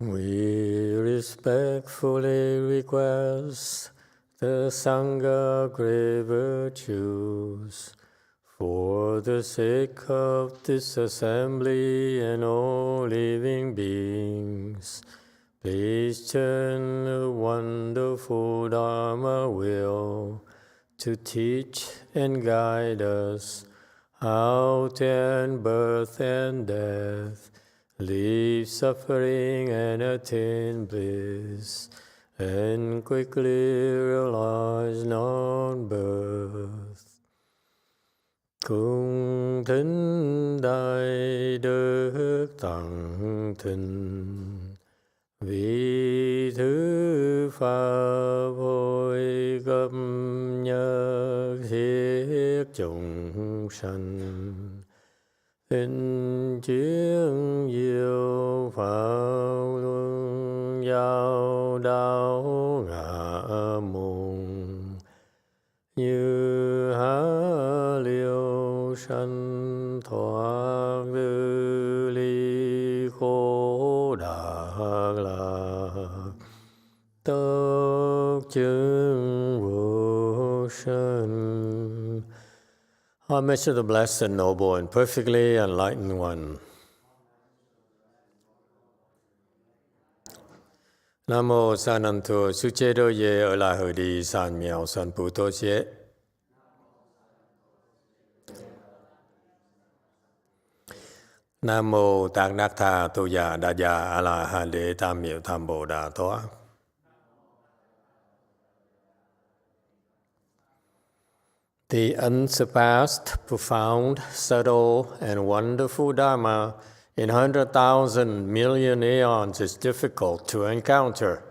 We respectfully request the Sangha great virtues for the sake of this assembly and all living beings. Please turn the wonderful Dharma wheel to teach and guide us how to end birth and death, leave suffering and attain bliss, and quickly realize non-birth. Cung thính đại đức tặng thịnh, vị thứ pháp hội cập nhật thiết chúng sanh, hình chiến diệu pháp luân giao đạo ngã môn, như há liêu sanh thoát tư ly khổ đạc lạc, tất chứng vô sanh. Homage to the blessed, noble, and perfectly enlightened one. Nam mô Sa Nan Thua Su Chế Đô Ye Ở La Hờ Đi San Miao San Pu Tô Chế. Nam mô Tát Nát Tha Tô Già Đa Già A La Hán Đế Tam Miệu Tham Bồ Đà Thoa. The unsurpassed, profound, subtle, and wonderful Dharma in 100,000 million aeons is difficult to encounter.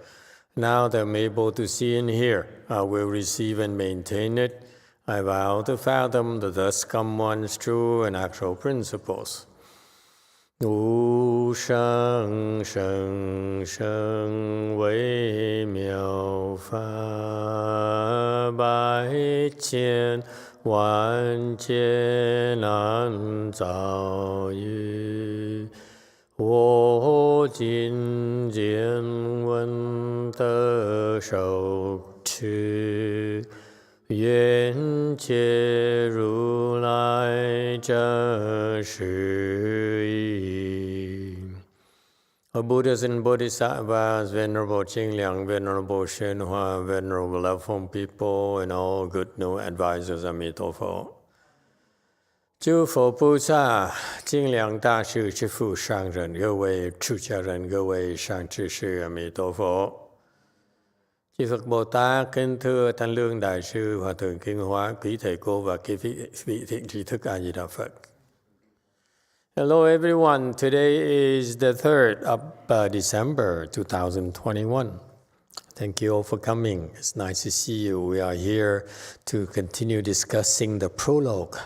Now that I'm able to see and hear, I will receive and maintain it. I vow to fathom the thus come one's true and actual principles. Wu sheng sheng sheng wei miao fa bai qian wan jie nan zao yu, wo jin jian wen de shou qu, yuan jie ru lai zhe shi yi. O Buddhas and Bodhisattvas, Venerable Qingliang, Venerable YongHua, Venerable Loveful People, and all good new advisors, Emitofuo. 诸佛菩萨、精良大师、师父上人、各位出家人、各位上智sư, Emitofuo. Chư Phật Bồ Tát, kính thưa Thanh Lương Đại sư, Hòa thượng Kinh Hóa, quý thầy cô và quý vị thiện tri thức A Di Đà Phật. Hello everyone, today is the 3rd of December 2021. Thank you all for coming. It's nice to see you. We are here to continue discussing the prologue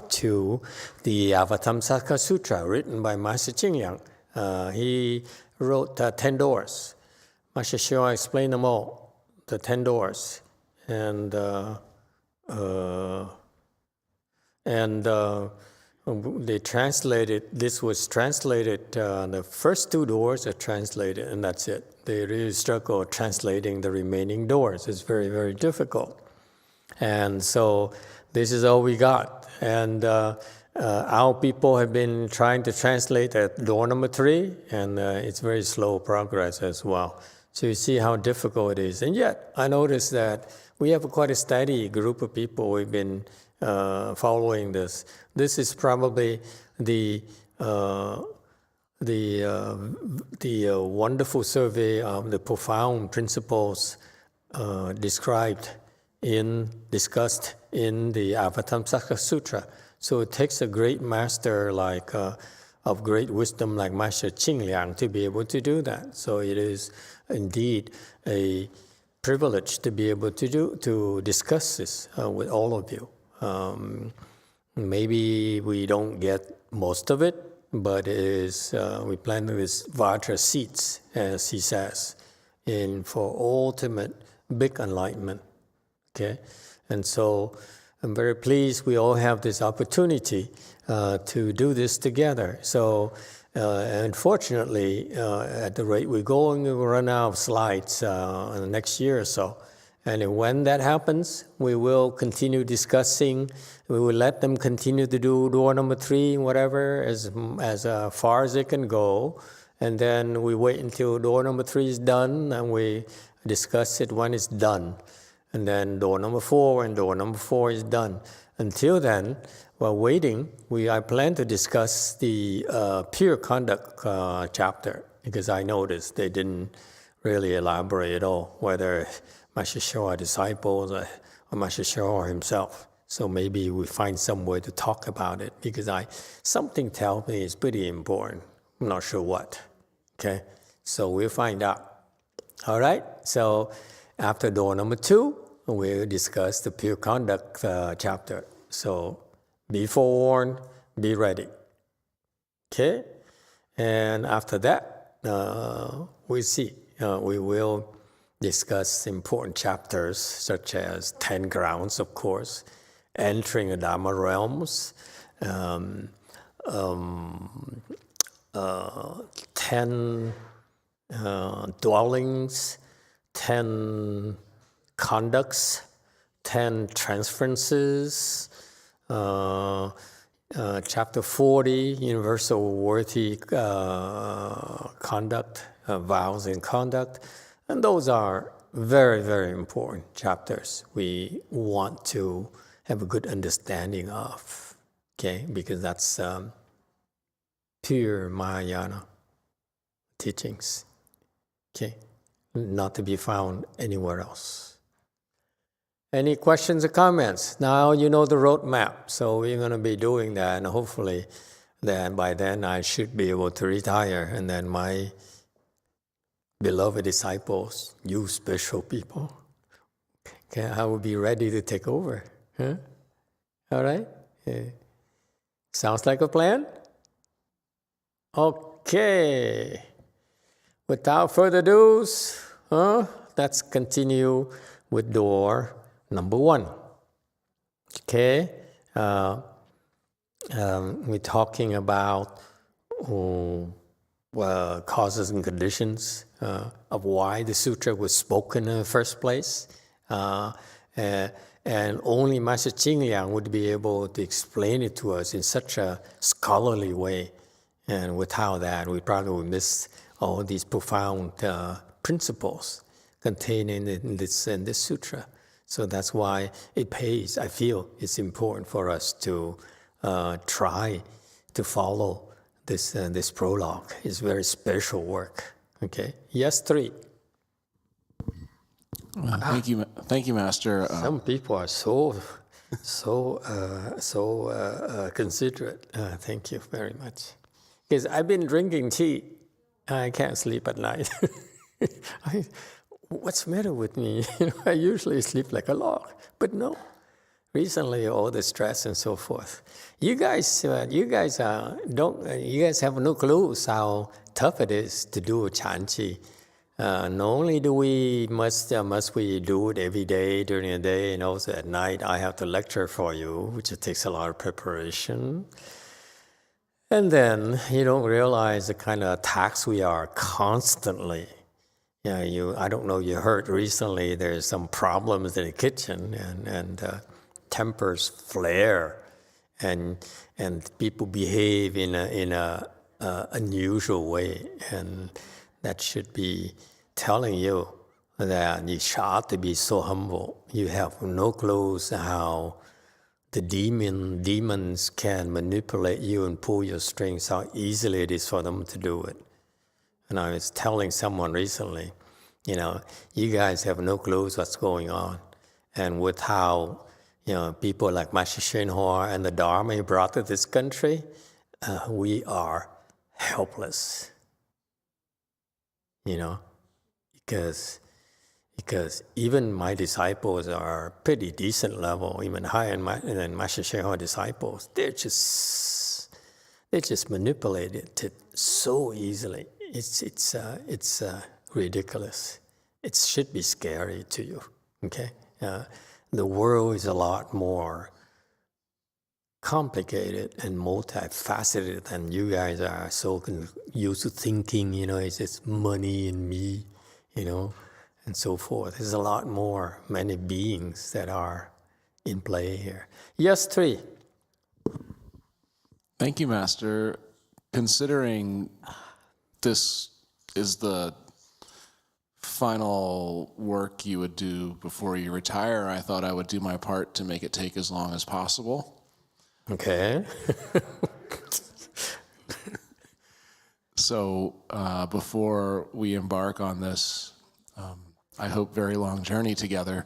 to the Avatamsaka Sutra written by Master Qingliang. He wrote 10 doors. Master Shua explained them all, the 10 doors. And they translated, this was translated, the first 2 doors are translated, and that's it. They really struggle translating the remaining doors. It's very, very difficult. And so this is all we got. And our people have been trying to translate at door number 3, and it's very slow progress as well. So you see how difficult it is. And yet, I noticed that we have quite a steady group of people who've been following this. This is probably the wonderful survey of the profound principles discussed in the Avatamsaka Sutra. So it takes a great master of great wisdom like Master Qingliang to be able to do that. So it is indeed a privilege to be able to discuss this with all of you. Maybe we don't get most of it, but it is, we plan this Vajra seats, as he says, for ultimate big enlightenment. Okay, and so I'm very pleased we all have this opportunity to do this together. So Unfortunately, at the rate we're going, we'll run out of slides in the next year or so. And when that happens, we will continue discussing. We will let them continue to do door number 3, whatever, as far as they can go. And then we wait until door number 3 is done, and we discuss it when it's done. And then door number 4, and door number 4 is done. Until then, while waiting, I plan to discuss the pure conduct chapter, because I noticed they didn't really elaborate at all, whether Master Showa disciples or Master Showa himself. So maybe we find some way to talk about it, because something tells me it's pretty important. I'm not sure what. Okay, so we'll find out. All right. So after door number 2, we'll discuss the pure conduct chapter. So be forewarned, be ready. Okay, and after that, we'll see. We will discuss important chapters such as 10 grounds, of course, entering the Dharma realms, 10 dwellings, 10 conducts, 10 transferences, chapter 40, universal worthy conduct, vows and conduct. And those are very, very important chapters we want to have a good understanding of, okay? Because that's pure Mahayana teachings, okay? Not to be found anywhere else. Any questions or comments? Now you know the roadmap, so we're going to be doing that, and hopefully then by then I should be able to retire, and then my beloved disciples, you special people, okay, I will be ready to take over. Huh? All right? Yeah. Sounds like a plan? Okay. Without further ado, let's continue with door number 1. Okay? We're talking about causes and conditions of why the sutra was spoken in the first place. And only Master Ching Liang would be able to explain it to us in such a scholarly way. And without that, we probably would miss all these profound principles contained in this sutra. So that's why it pays. I feel it's important for us to try to follow this prologue. It's very special work. Okay. Yes, 3. Thank you, Master. Some people are so considerate. Thank you very much. Because I've been drinking tea. I can't sleep at night. What's the matter with me? I usually sleep like a log, but no. Recently, all the stress and so forth. You guys have no clues how tough it is to do Chanchi. Not only must we do it every day during the day, and also at night I have to lecture for you, which takes a lot of preparation. And then you don't realize the kind of attacks we are constantly. I don't know, you heard recently there's some problems in the kitchen, and tempers flare, and people behave in a unusual way, and that should be telling you that you ought to be so humble. You have no clues how the demons can manipulate you and pull your strings, how easily it is for them to do it. And I was telling someone recently, you guys have no clues what's going on. And with how, people like Master YongHua and the Dharma he brought to this country, we are helpless. Because even my disciples are pretty decent level, even higher than Master YongHua disciples. They're just manipulated so easily. It's ridiculous. It should be scary to you. Okay, the world is a lot more complicated and multifaceted, and you guys are so used to thinking, it's just money and me, and so forth. There's a lot more, many beings that are in play here. Yes, 3. Thank you, Master. Considering this is the final work you would do before you retire, I thought I would do my part to make it take as long as possible. Okay. So before we embark on this, I hope, very long journey together,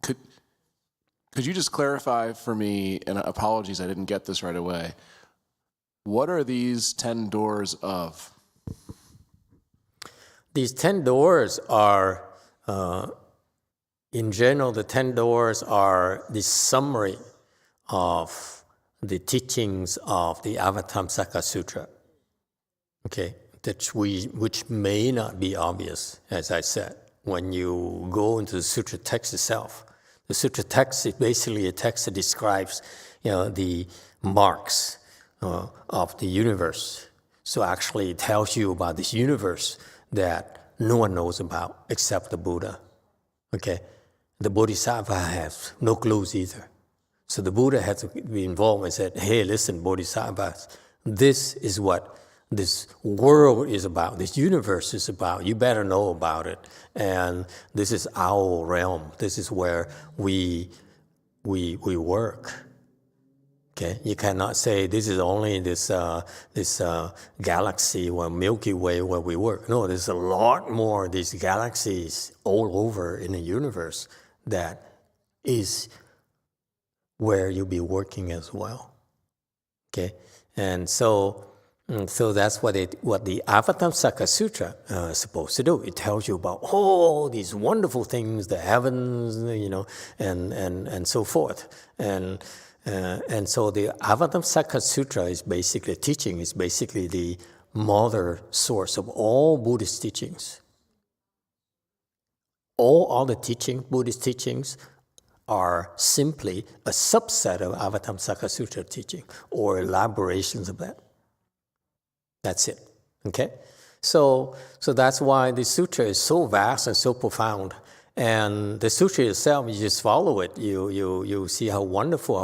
could you just clarify for me, and apologies I didn't get this right away, what are these 10 doors of? These 10 doors are, in general, the 10 doors are the summary of the teachings of the Avatamsaka Sutra, okay, which may not be obvious, as I said, when you go into the sutra text itself. The sutra text is basically a text that describes, the marks of the universe. So actually it tells you about this universe that no one knows about except the Buddha, okay? The Bodhisattva has no clues either. So the Buddha had to be involved and said, hey, listen, Bodhisattvas, this is what this world is about, this universe is about. You better know about it. And this is our realm. This is where we work. Okay? You cannot say this is only this galaxy or Milky Way where we work. No, there's a lot more of these galaxies all over in the universe that is where you'll be working as well. Okay? And so that's what the Avatamsaka Sutra is supposed to do. It tells you about all these wonderful things, the heavens, and so forth. And so the Avatamsaka Sutra is basically teaching, is basically the mother source of all Buddhist teachings. All other Buddhist teachings, are simply a subset of Avatamsaka Sutra teaching or elaborations of that. That's it, okay? So that's why the sutra is so vast and so profound. And the sutra itself, you just follow it. You see how wonderful,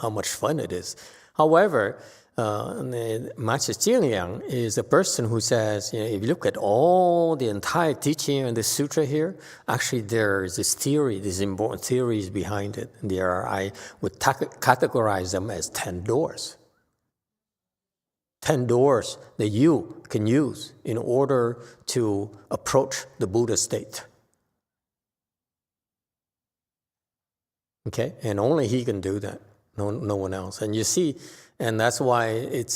how much fun it is. However, Master Jinliang is a person who says, if you look at all the entire teaching in the sutra here, actually there is this theory, these important theories behind it. I would categorize them as 10 doors. 10 doors that you can use in order to approach the Buddha state. Okay? And only he can do that, no one else. And you see, and that's why it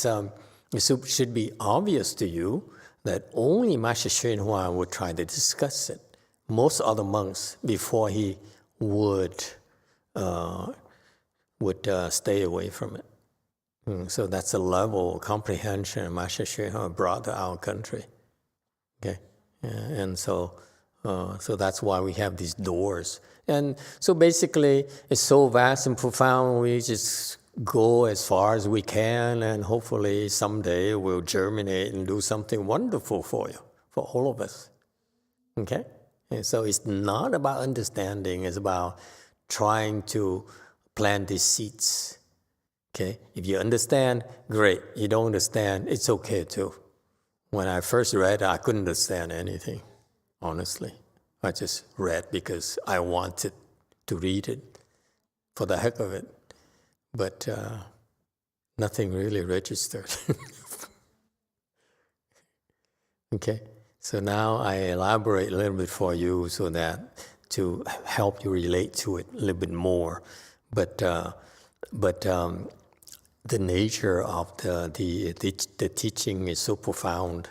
should be obvious to you that only Master YongHua would try to discuss it. Most other monks, before he would stay away from it. So that's the level of comprehension Master YongHua brought to our country. Okay, and so that's why we have these doors. And so basically, it's so vast and profound. We just go as far as we can, and hopefully someday we'll germinate and do something wonderful for you, for all of us. Okay, and so it's not about understanding; it's about trying to plant these seeds. Okay, if you understand, great. You don't understand, it's okay too. When I first read, I couldn't understand anything, honestly. I just read because I wanted to read it for the heck of it. But nothing really registered. Okay, so now I elaborate a little bit for you so that to help you relate to it a little bit more. But the nature of the teaching is so profound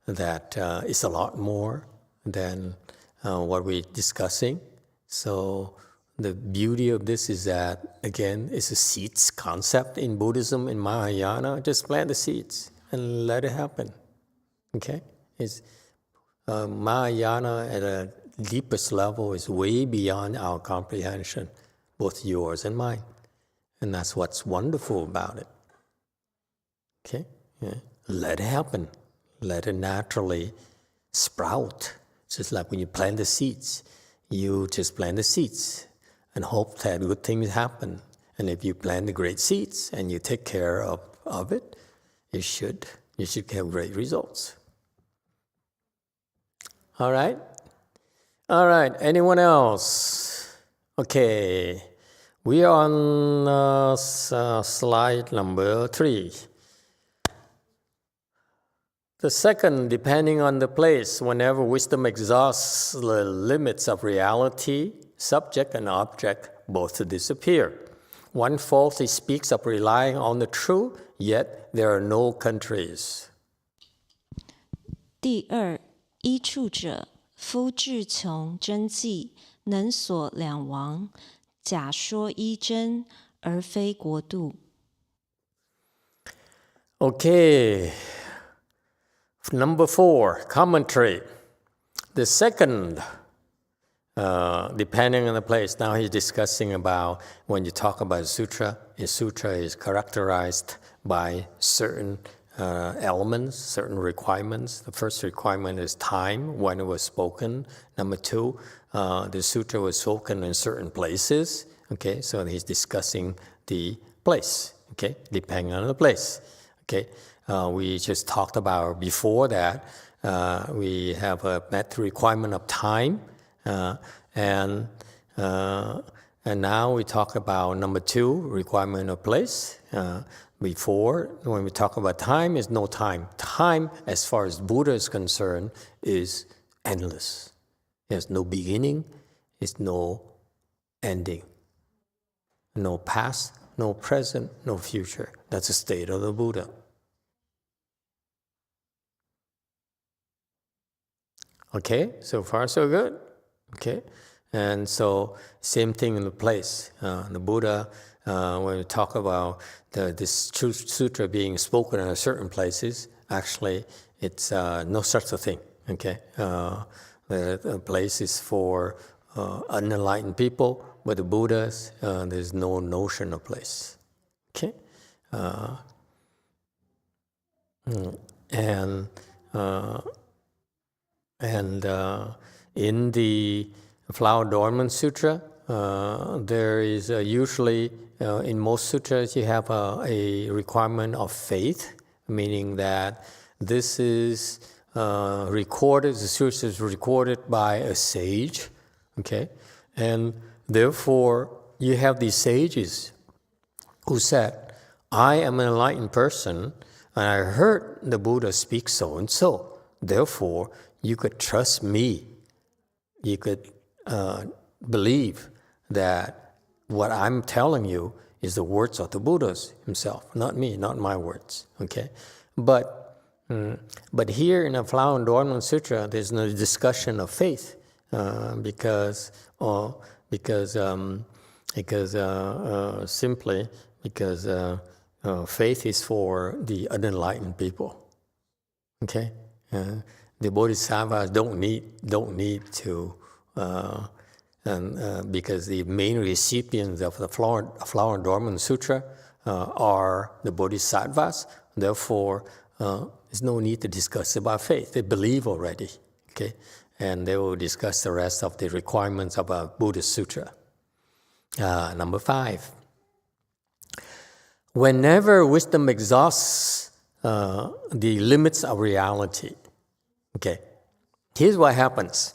that it's a lot more than what we're discussing. So the beauty of this is that, again, it's a seeds concept in Buddhism, in Mahayana. Just plant the seeds and let it happen. Okay? It's Mahayana at a deepest level is way beyond our comprehension, both yours and mine. And that's what's wonderful about it. Okay? Yeah. Let it happen. Let it naturally sprout. Just like when you plant the seeds, you just plant the seeds and hope that good things happen. And if you plant the great seeds and you take care of it, you should have great results. All right? All right, anyone else? Okay, we are on slide number 3. The second, depending on the place, whenever wisdom exhausts the limits of reality, subject and object both disappear. One falsely speaks of relying on the true, yet there are no countries. 第二，依处者，夫智穷真迹，能所两亡，假说依真，而非国度。Okay. Number 4, commentary. The second, depending on the place, now he's discussing about when you talk about a sutra is characterized by certain elements, certain requirements. The first requirement is time, when it was spoken. Number 2, the sutra was spoken in certain places. Okay, so he's discussing the place, okay, depending on the place. Okay. We just talked about before that we have met the requirement of time, and now we talk about number 2, requirement of place. Before, when we talk about time, is no time. Time, as far as Buddha is concerned, is endless. There's no beginning, it's no ending. No past, no present, no future. That's the state of the Buddha. Okay, so far so good. Okay, and so same thing in the place. The Buddha, when we talk about this sutra being spoken in certain places, actually it's no such a thing. Okay, the place is for unenlightened people, but the Buddhas, there's no notion of place. Okay, And in the Flower Adornment Sutra, there is usually, in most sutras, you have a requirement of faith, meaning that this is recorded, the sutra is recorded by a sage, okay? And therefore, you have these sages who said, I am an enlightened person, and I heard the Buddha speak so and so. Therefore, you could trust me. You could believe that what I'm telling you is the words of the Buddha himself, not me, not my words. Okay, but here in the Flower Adornment Sutra, there's no discussion of faith because faith is for the unenlightened people. Okay. The bodhisattvas don't need to, because the main recipients of the Flower Adornment Sutra are the bodhisattvas. Therefore, there's no need to discuss about faith. They believe already, okay? And they will discuss the rest of the requirements of a Buddhist sutra. Number 5. Whenever wisdom exhausts the limits of reality, okay, here's what happens.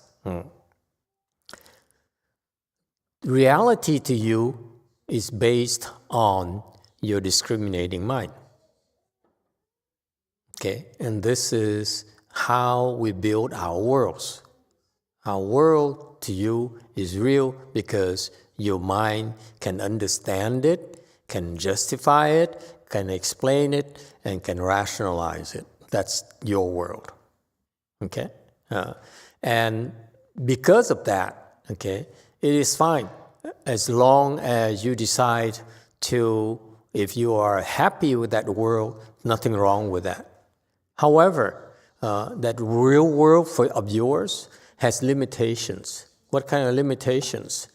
Reality to you is based on your discriminating mind. Okay, and this is how we build our worlds. Our world to you is real because your mind can understand it, can justify it, can explain it, and can rationalize it. That's your world. Okay? And because of that, okay, it is fine as long as you decide to, if you are happy with that world, nothing wrong with that. However, that real world of yours has limitations. What kind of limitations?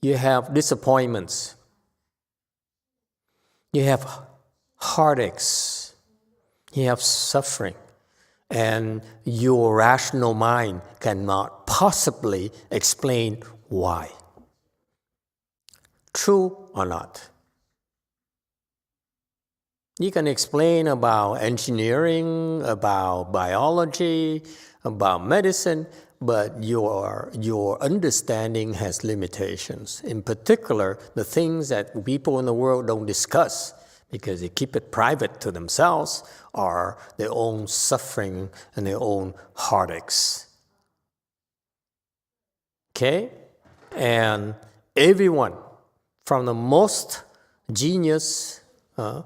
You have disappointments. You have heartaches. You have suffering. And your rational mind cannot possibly explain why. True or not? You can explain about engineering, about biology, about medicine, but your understanding has limitations. In particular, the things that people in the world don't discuss because they keep it private to themselves are their own suffering and their own heartaches. Okay? And everyone, from the most genius, the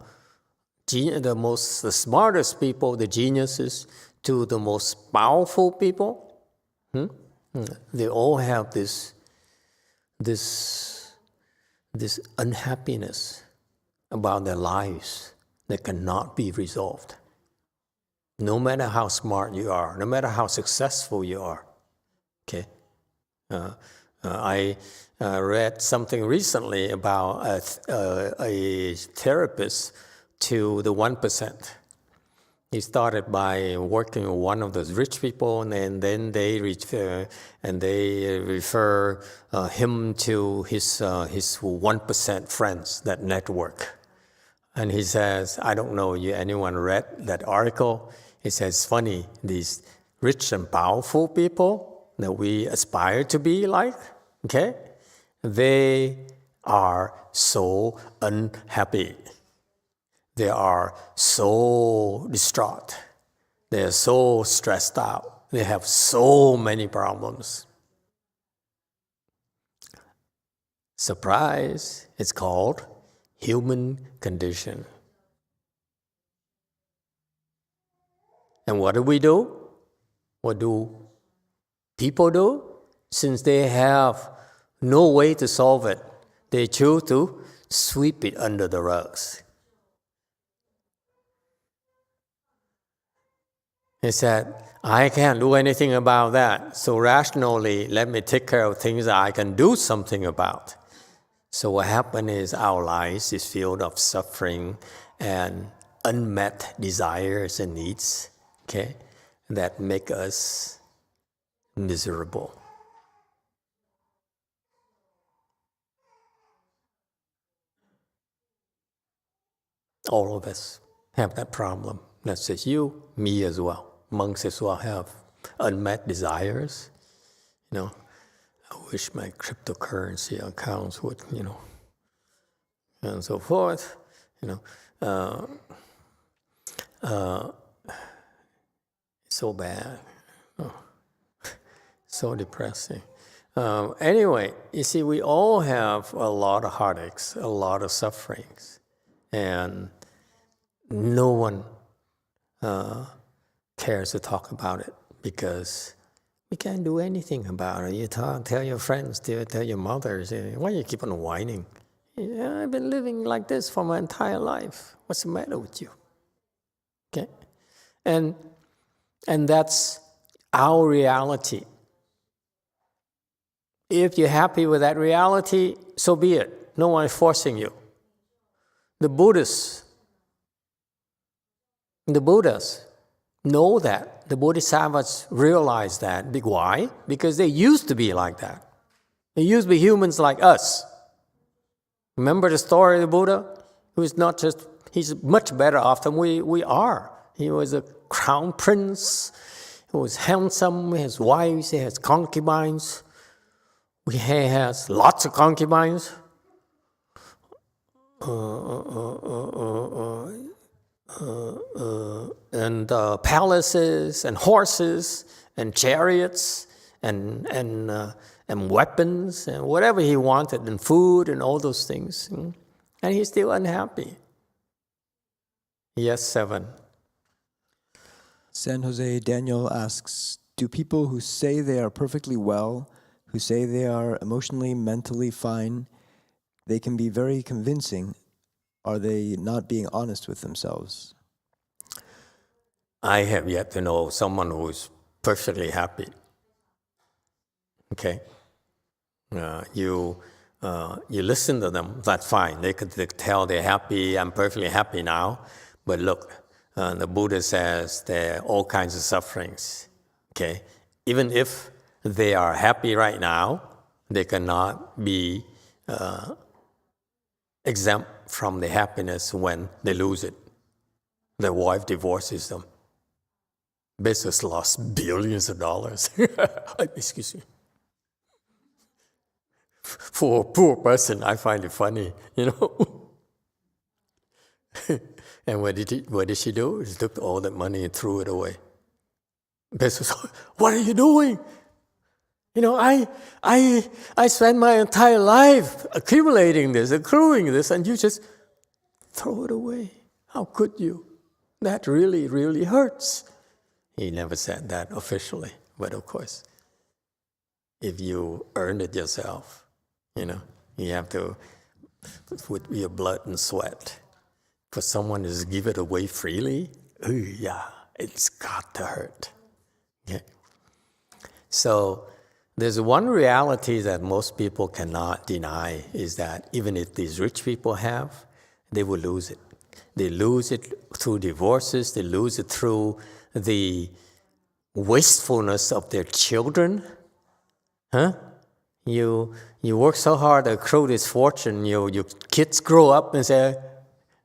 smartest people, the geniuses, to the most powerful people, they all have this unhappiness about their lives that cannot be resolved. No matter how smart you are, no matter how successful you are. Okay, I read something recently about a therapist to the 1%. He started by working with one of those rich people, and then they refer him to his 1% friends, that network. And he says, I don't know if anyone read that article. He says, funny, these rich and powerful people that we aspire to be like, okay, they are so unhappy. They are so distraught. They are so stressed out. They have so many problems. Surprise, it's called human condition. And what do we do? What do people do? Since they have no way to solve it, they choose to sweep it under the rugs. He said, I can't do anything about that, so rationally, let me take care of things that I can do something about. So what happened is our lives is filled of suffering and unmet desires and needs, okay, that make us miserable. All of us have that problem. That's just you, me as well. Monks as well have unmet desires. You know, I wish my cryptocurrency accounts would, and so forth. So bad. So depressing. Anyway, you see, we all have a lot of heartaches, a lot of sufferings, and no one cares to talk about it because we can't do anything about it. You tell your friends, tell your mothers, why you keep on whining? I've been living like this for my entire life. What's the matter with you? Okay, and that's our reality. If you're happy with that reality, so be it. No one is forcing you. The Buddhists know that. The Bodhisattvas realize that. Why? Because they used to be like that. They used to be humans like us. Remember the story of the Buddha? He's much better off than we are. He was a crown prince. He was handsome. He has wives. He has concubines. He has lots of concubines. And palaces and horses and chariots and weapons and whatever he wanted and food and all those things. And he's still unhappy. Yes, 7. San Jose Daniel asks, do people who say they are perfectly well, who say they are emotionally, mentally fine, they can be very convincing. Are they not being honest with themselves? I have yet to know someone who is perfectly happy. Okay? You you listen to them, that's fine. They could tell they're happy, I'm perfectly happy now. But look, the Buddha says there are all kinds of sufferings. Okay? Even if they are happy right now, they cannot be exempt from the happiness when they lose it. Their wife divorces them. Business lost billions of dollars. Excuse me. For a poor person, I find it funny, you know. And what did she do? She took all that money and threw it away. Business, what are you doing? You know, I spent my entire life accumulating this, accruing this, and you just throw it away. How could you? That really, really hurts. He never said that officially, but of course, if you earned it yourself, you know, you have to, with your blood and sweat, for someone to just give it away freely, yeah, it's got to hurt. Okay? So there's one reality that most people cannot deny is that even if these rich people have, they will lose it. They lose it through divorces, they lose it through the wastefulness of their children. Huh? You work so hard to accrue this fortune, your kids grow up and say,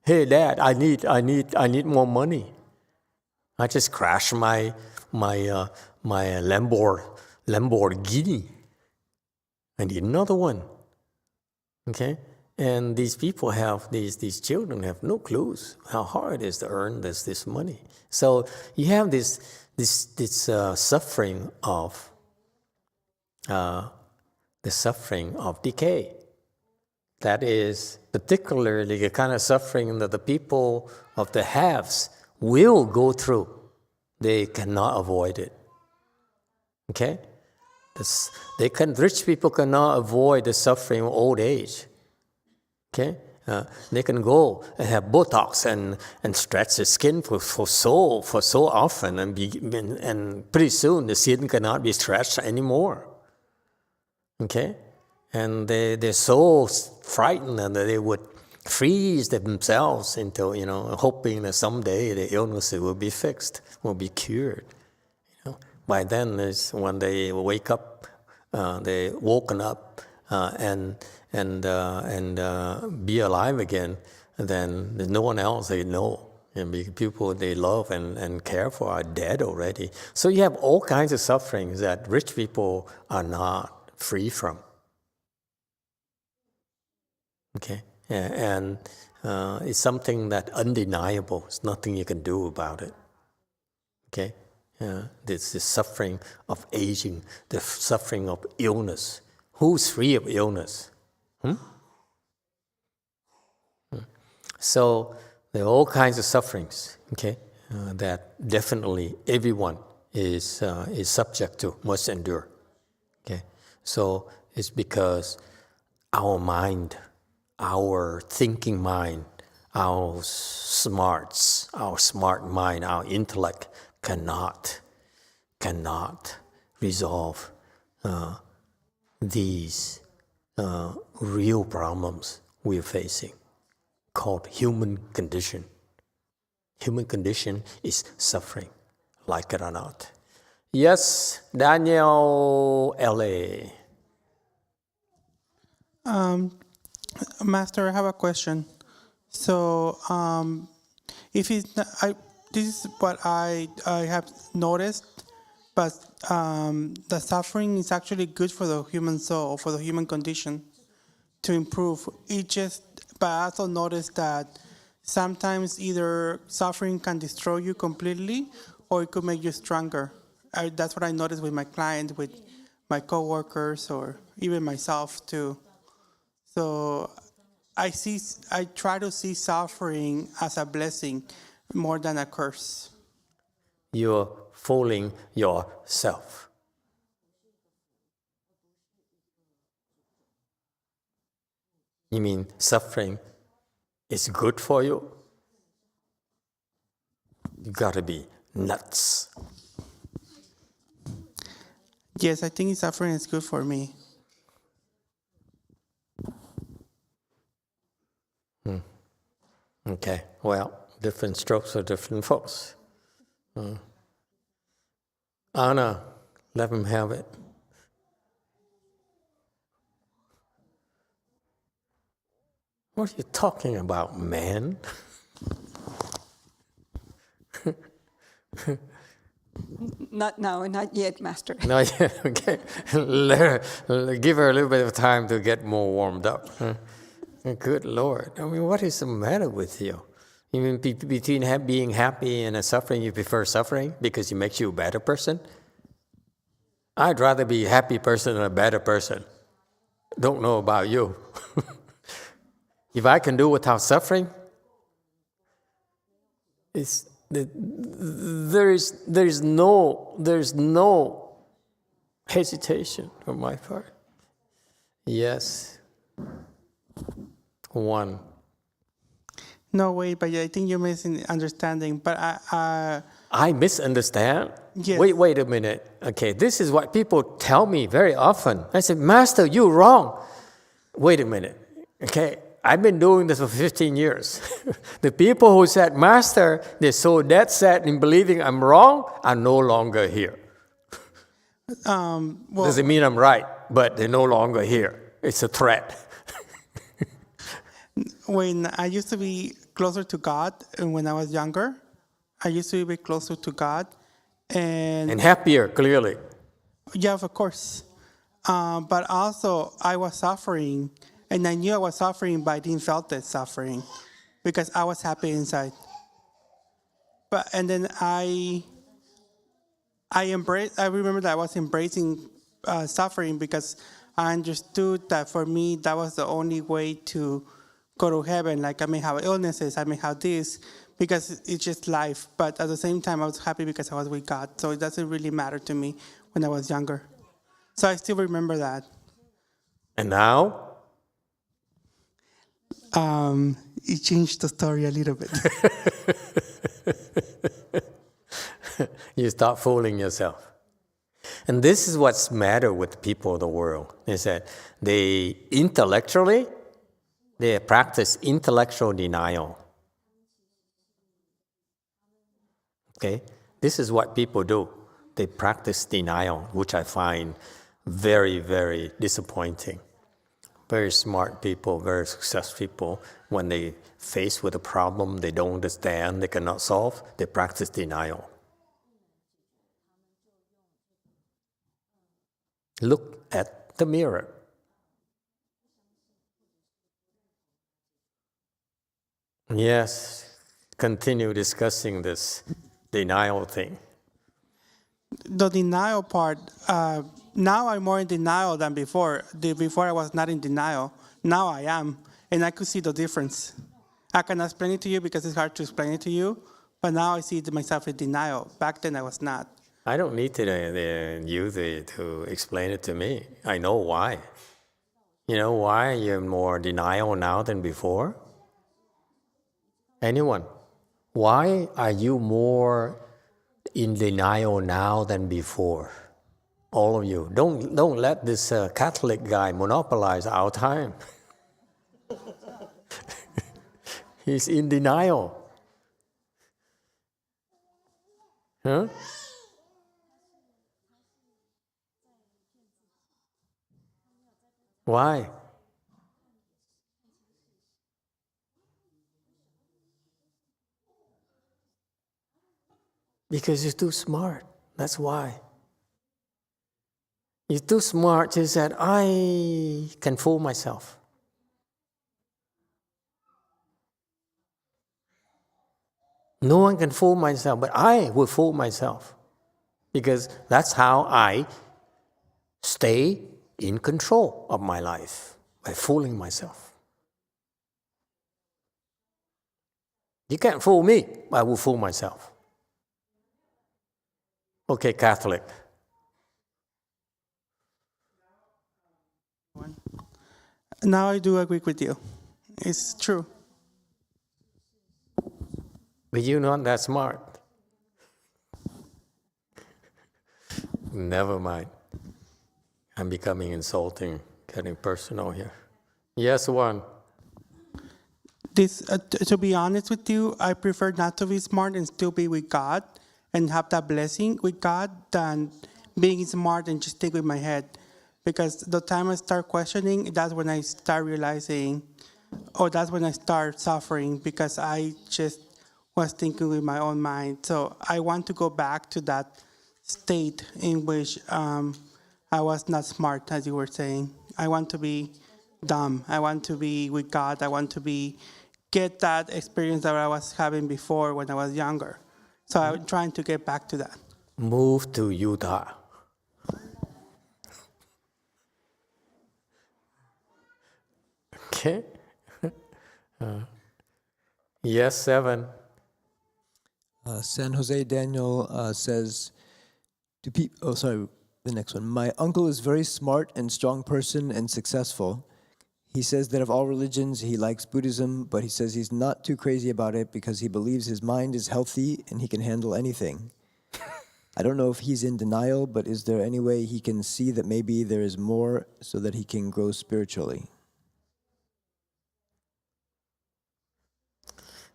hey Dad, I need more money. I just crashed my Lamborghini. I need another one. Okay? And these people have, these children have no clues how hard it is to earn this money. So you have this suffering of the suffering of decay. That is particularly the kind of suffering that the people of the haves will go through. They cannot avoid it. Okay? Rich people cannot avoid the suffering of old age. Okay? They can go and have Botox and stretch the skin for so often, and pretty soon the skin cannot be stretched anymore. Okay? And they're so frightened that they would freeze themselves into, you know, hoping that someday the illness will be fixed, will be cured. You know? By then, is when they wake up, they woken up and be alive again, then there's no one else they know. And people they love and care for are dead already. So you have all kinds of sufferings that rich people are not free from. Okay? And it's something that undeniable. There's nothing you can do about it. Okay? This is suffering of aging, the suffering of illness. Who's free of illness? So there are all kinds of sufferings, okay, that definitely everyone is subject to, must endure. Okay? So it's because our mind, our thinking mind, our smart mind, our intellect cannot resolve these real problems we're facing, called human condition. Human condition is suffering, like it or not. Yes, Daniel L.A. Master, I have a question. So, if it's not, this is what I have noticed, but the suffering is actually good for the human soul, for the human condition, to improve. But I also noticed that sometimes either suffering can destroy you completely, or it could make you stronger. That's what I noticed with my clients, with my coworkers, or even myself too. So I try to see suffering as a blessing more than a curse. You're fooling yourself. You mean suffering is good for you? You gotta be nuts. Yes, I think suffering is good for me. Okay, well, different strokes for different folks. Anna, let him have it. What are you talking about, man? Not now, not yet, Master. Not yet, okay. Give her a little bit of time to get more warmed up. Good Lord. I mean, what is the matter with you? You mean between being happy and suffering, you prefer suffering because it makes you a better person? I'd rather be a happy person than a better person. Don't know about you. If I can do without suffering, there's no hesitation on my part. Yes. One. No, wait, but I think you're misunderstanding. But I misunderstand? Yes. Wait a minute. Okay, this is what people tell me very often. I said, Master, you're wrong. Wait a minute. Okay, I've been doing this for 15 years. The people who said, Master, they're so dead set in believing I'm wrong, are no longer here. Doesn't mean I'm right, but they're no longer here. It's a threat. when I used to be closer to God, and when I was younger, I used to be closer to God, And happier, clearly. yeah, of course. But also, I was suffering, and I knew I was suffering, but I didn't feel that suffering because I was happy inside. And then I remember that I was embracing suffering because I understood that for me, that was the only way to go to heaven. Like, I may have illnesses, I may have this, because it's just life. But at the same time, I was happy because I was with God. So it doesn't really matter to me when I was younger. So I still remember that. And now? It changed the story a little bit. You start fooling yourself. And this is what's matter with people of the world, is that they practice intellectual denial. Okay? This is what people do. They practice denial, which I find very, very disappointing. Very smart people, very successful people, when they face with a problem they don't understand, they cannot solve, they practice denial. Look at the mirror. Yes, continue discussing this denial thing. The denial part, now I'm more in denial than before. Before I was not in denial. Now I am, and I could see the difference. I cannot explain it to you because it's hard to explain it to you, but now I see myself in denial. Back then I was not. I don't need you to explain it to me. I know why. You know why you're more denial now than before? Anyone? Why are you more in denial now than before? All of you. Don't let this Catholic guy monopolize our time. He's in denial. Huh? Why? Because you're too smart. That's why. You're too smart is that I can fool myself. No one can fool myself, but I will fool myself. Because that's how I stay in control of my life, by fooling myself. You can't fool me, I will fool myself. Okay, Catholic. Now I do agree with you. It's true. But you're not that smart. Never mind. I'm becoming insulting, getting personal here. Yes, one. to be honest with you, I prefer not to be smart and still be with God and have that blessing with God than being smart and just stick with my head. Because the time I start questioning, that's when I start realizing, or that's when I start suffering, because I just was thinking with my own mind. So I want to go back to that state in which I was not smart, as you were saying. I want to be dumb. I want to be with God. I want to get that experience that I was having before when I was younger. So I'm trying to get back to that. Move to Utah. Okay. Yes, 7. San Jose Daniel says, the next one. My uncle is very smart and strong person and successful. He says that of all religions, he likes Buddhism, but he says he's not too crazy about it because he believes his mind is healthy and he can handle anything. I don't know if he's in denial, but is there any way he can see that maybe there is more so that he can grow spiritually?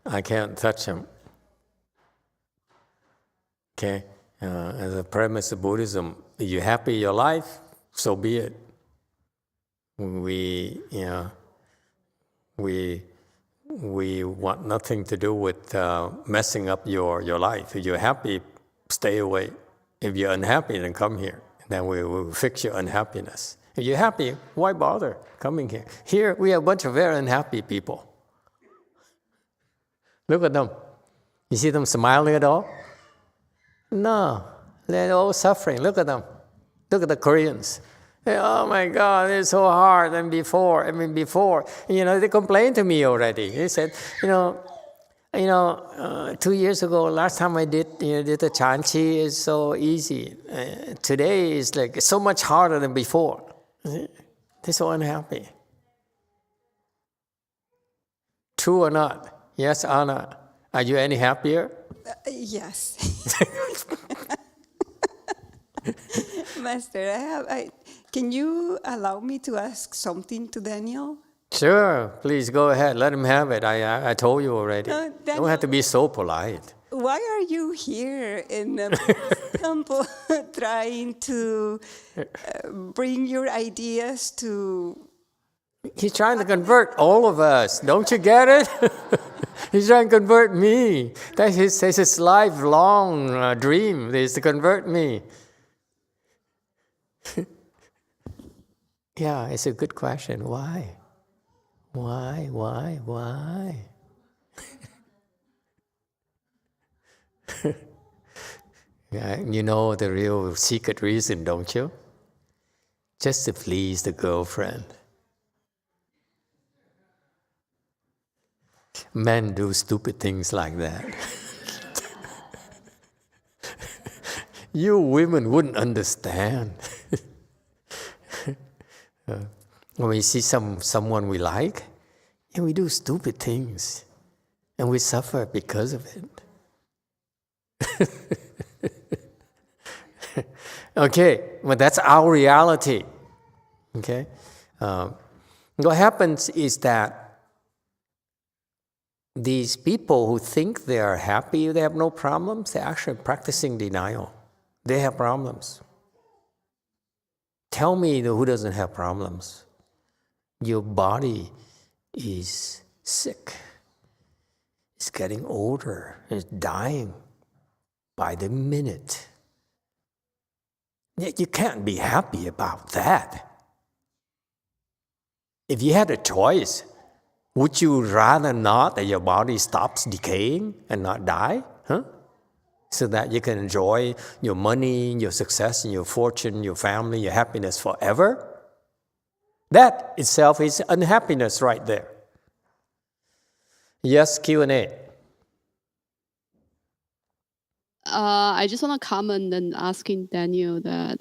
I can't touch him. Okay? As a premise of Buddhism, are you happy in your life? So be it. We want nothing to do with messing up your life. If you're happy, stay away. If you're unhappy, then come here. Then we will fix your unhappiness. If you're happy, why bother coming here? Here, we have a bunch of very unhappy people. Look at them. You see them smiling at all? No, they're all suffering. Look at them. Look at the Koreans. Oh my God, it's so hard than before. They complained to me already. They said, 2 years ago, last time I did the Chanchi is so easy. Today is like so much harder than before. They're so unhappy. True or not? Yes, Anna. Are you any happier? Yes. Master, can you allow me to ask something to Daniel? Sure, please go ahead. Let him have it. I told you already. Daniel, don't have to be so polite. Why are you here in the temple trying to bring your ideas to... He's trying to convert all of us. Don't you get it? He's trying to convert me. That's his lifelong dream, is to convert me. Yeah, it's a good question. Why? Yeah, you know the real secret reason, don't you? Just to please the girlfriend. Men do stupid things like that. You women wouldn't understand. When we see someone we like, and we do stupid things, and we suffer because of it. Okay, well that's our reality. Okay, what happens is that these people who think they are happy, they have no problems, they're actually practicing denial. They have problems. Tell me who doesn't have problems. Your body is sick. It's getting older. It's dying by the minute. Yet you can't be happy about that. If you had a choice, would you rather not that your body stops decaying and not die? So that you can enjoy your money, your success, your fortune, your family, your happiness forever? That itself is unhappiness right there. Yes, Q&A. I just want to comment and asking Daniel that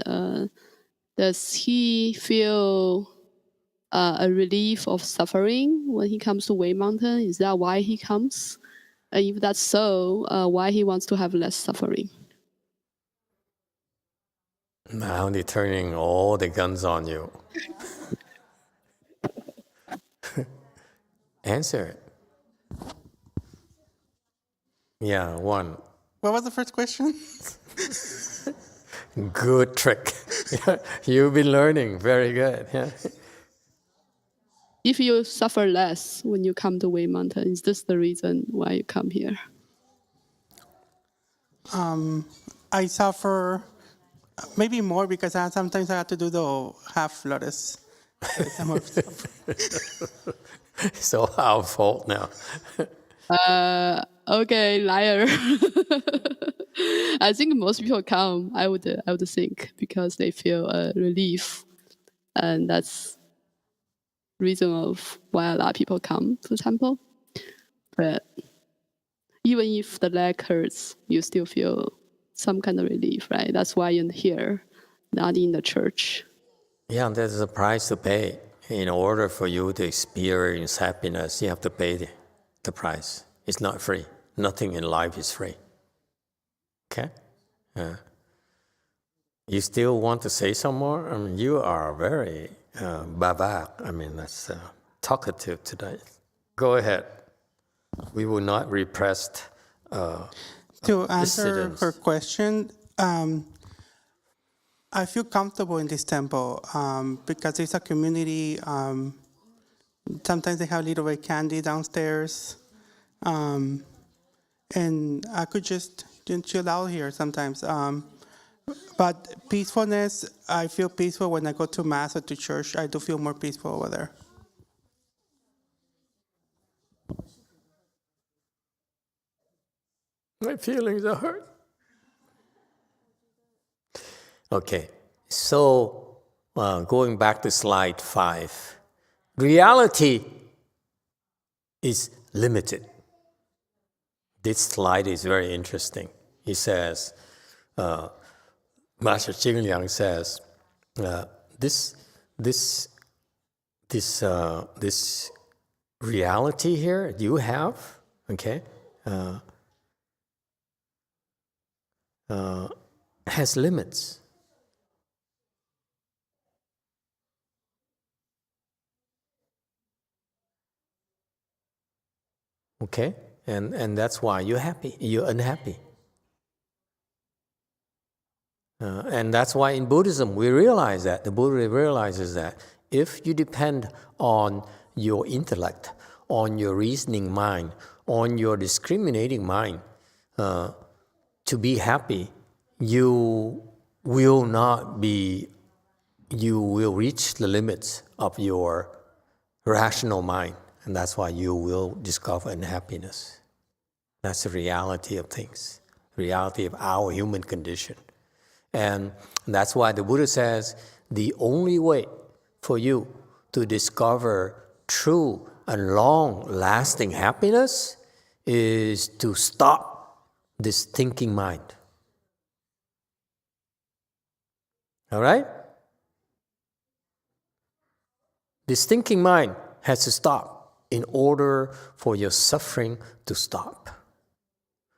does he feel a relief of suffering when he comes to Wei Mountain? Is that why he comes? If that's so, why he wants to have less suffering? Now they're turning all the guns on you. Answer it. Yeah, one. What was the first question? Good trick. You've been learning. Very good. Yeah. If you suffer less when you come to Wei Mountain, is this the reason why you come here? I suffer maybe more because sometimes I have to do the half lotus. So our fault now. Okay, liar. I think most people come, I would think, because they feel relief. And that's reason of why a lot of people come to the temple. But even if the leg hurts, you still feel some kind of relief, right? That's why you're here, not in the church. Yeah, there's a price to pay. In order for you to experience happiness, you have to pay the price. It's not free. Nothing in life is free. Okay? You still want to say some more? I mean, you are very bavak. I mean, that's talkative today. Go ahead. We will not repress To answer dissidents. her question, I feel comfortable in this temple because it's a community. Sometimes they have little bit candy downstairs. And I could just chill out here sometimes. But peacefulness, I feel peaceful when I go to Mass or to church. I do feel more peaceful over there. My feelings are hurt. Okay, so going back to slide 5. Reality is limited. This slide is very interesting. He says, Master Jing Liang says, this reality here you have, okay, has limits. Okay, and that's why you're unhappy. And that's why in Buddhism we realize that, the Buddha realizes that if you depend on your intellect, on your reasoning mind, on your discriminating mind to be happy, you will reach the limits of your rational mind. And that's why you will discover unhappiness. That's the reality of things, the reality of our human condition. And that's why the Buddha says the only way for you to discover true and long-lasting happiness is to stop this thinking mind. All right? This thinking mind has to stop in order for your suffering to stop.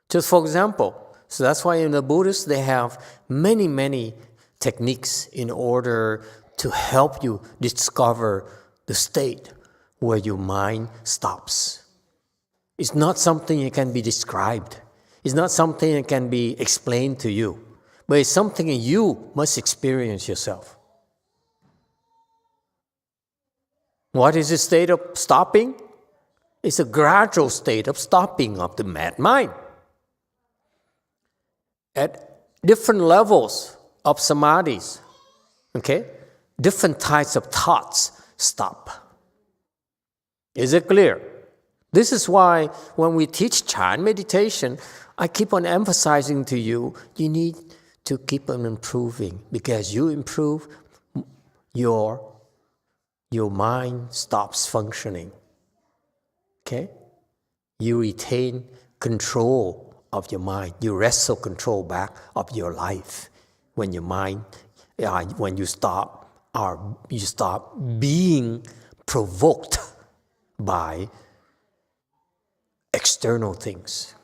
Just for example, so that's why in the Buddhists they have many, many techniques in order to help you discover the state where your mind stops. It's not something that can be described. It's not something that can be explained to you. But it's something that you must experience yourself. What is the state of stopping? It's a gradual state of stopping of the mad mind. At different levels of samadhis, okay, different types of thoughts stop. Is it clear? This is why when we teach Chan meditation, I keep on emphasizing to you, you need to keep on improving, because you improve, your mind stops functioning. Okay? You retain control of your mind. You wrestle control back of your life. When your mind, when you stop being provoked by external things.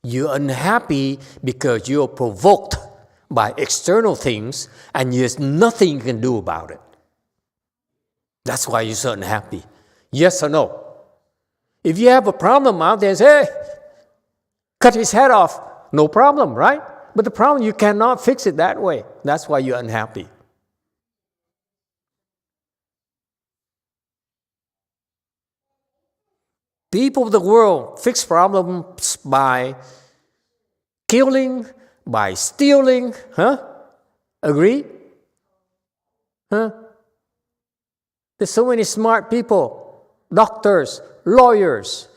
You're unhappy because you're provoked by external things and there's nothing you can do about it. That's why you're so unhappy. Yes or no? If you have a problem out there, say, hey, cut his head off. No problem, right? But the problem, you cannot fix it that way. That's why you're unhappy. People of the world fix problems by killing, by stealing. Agree? There's so many smart people, doctors, lawyers,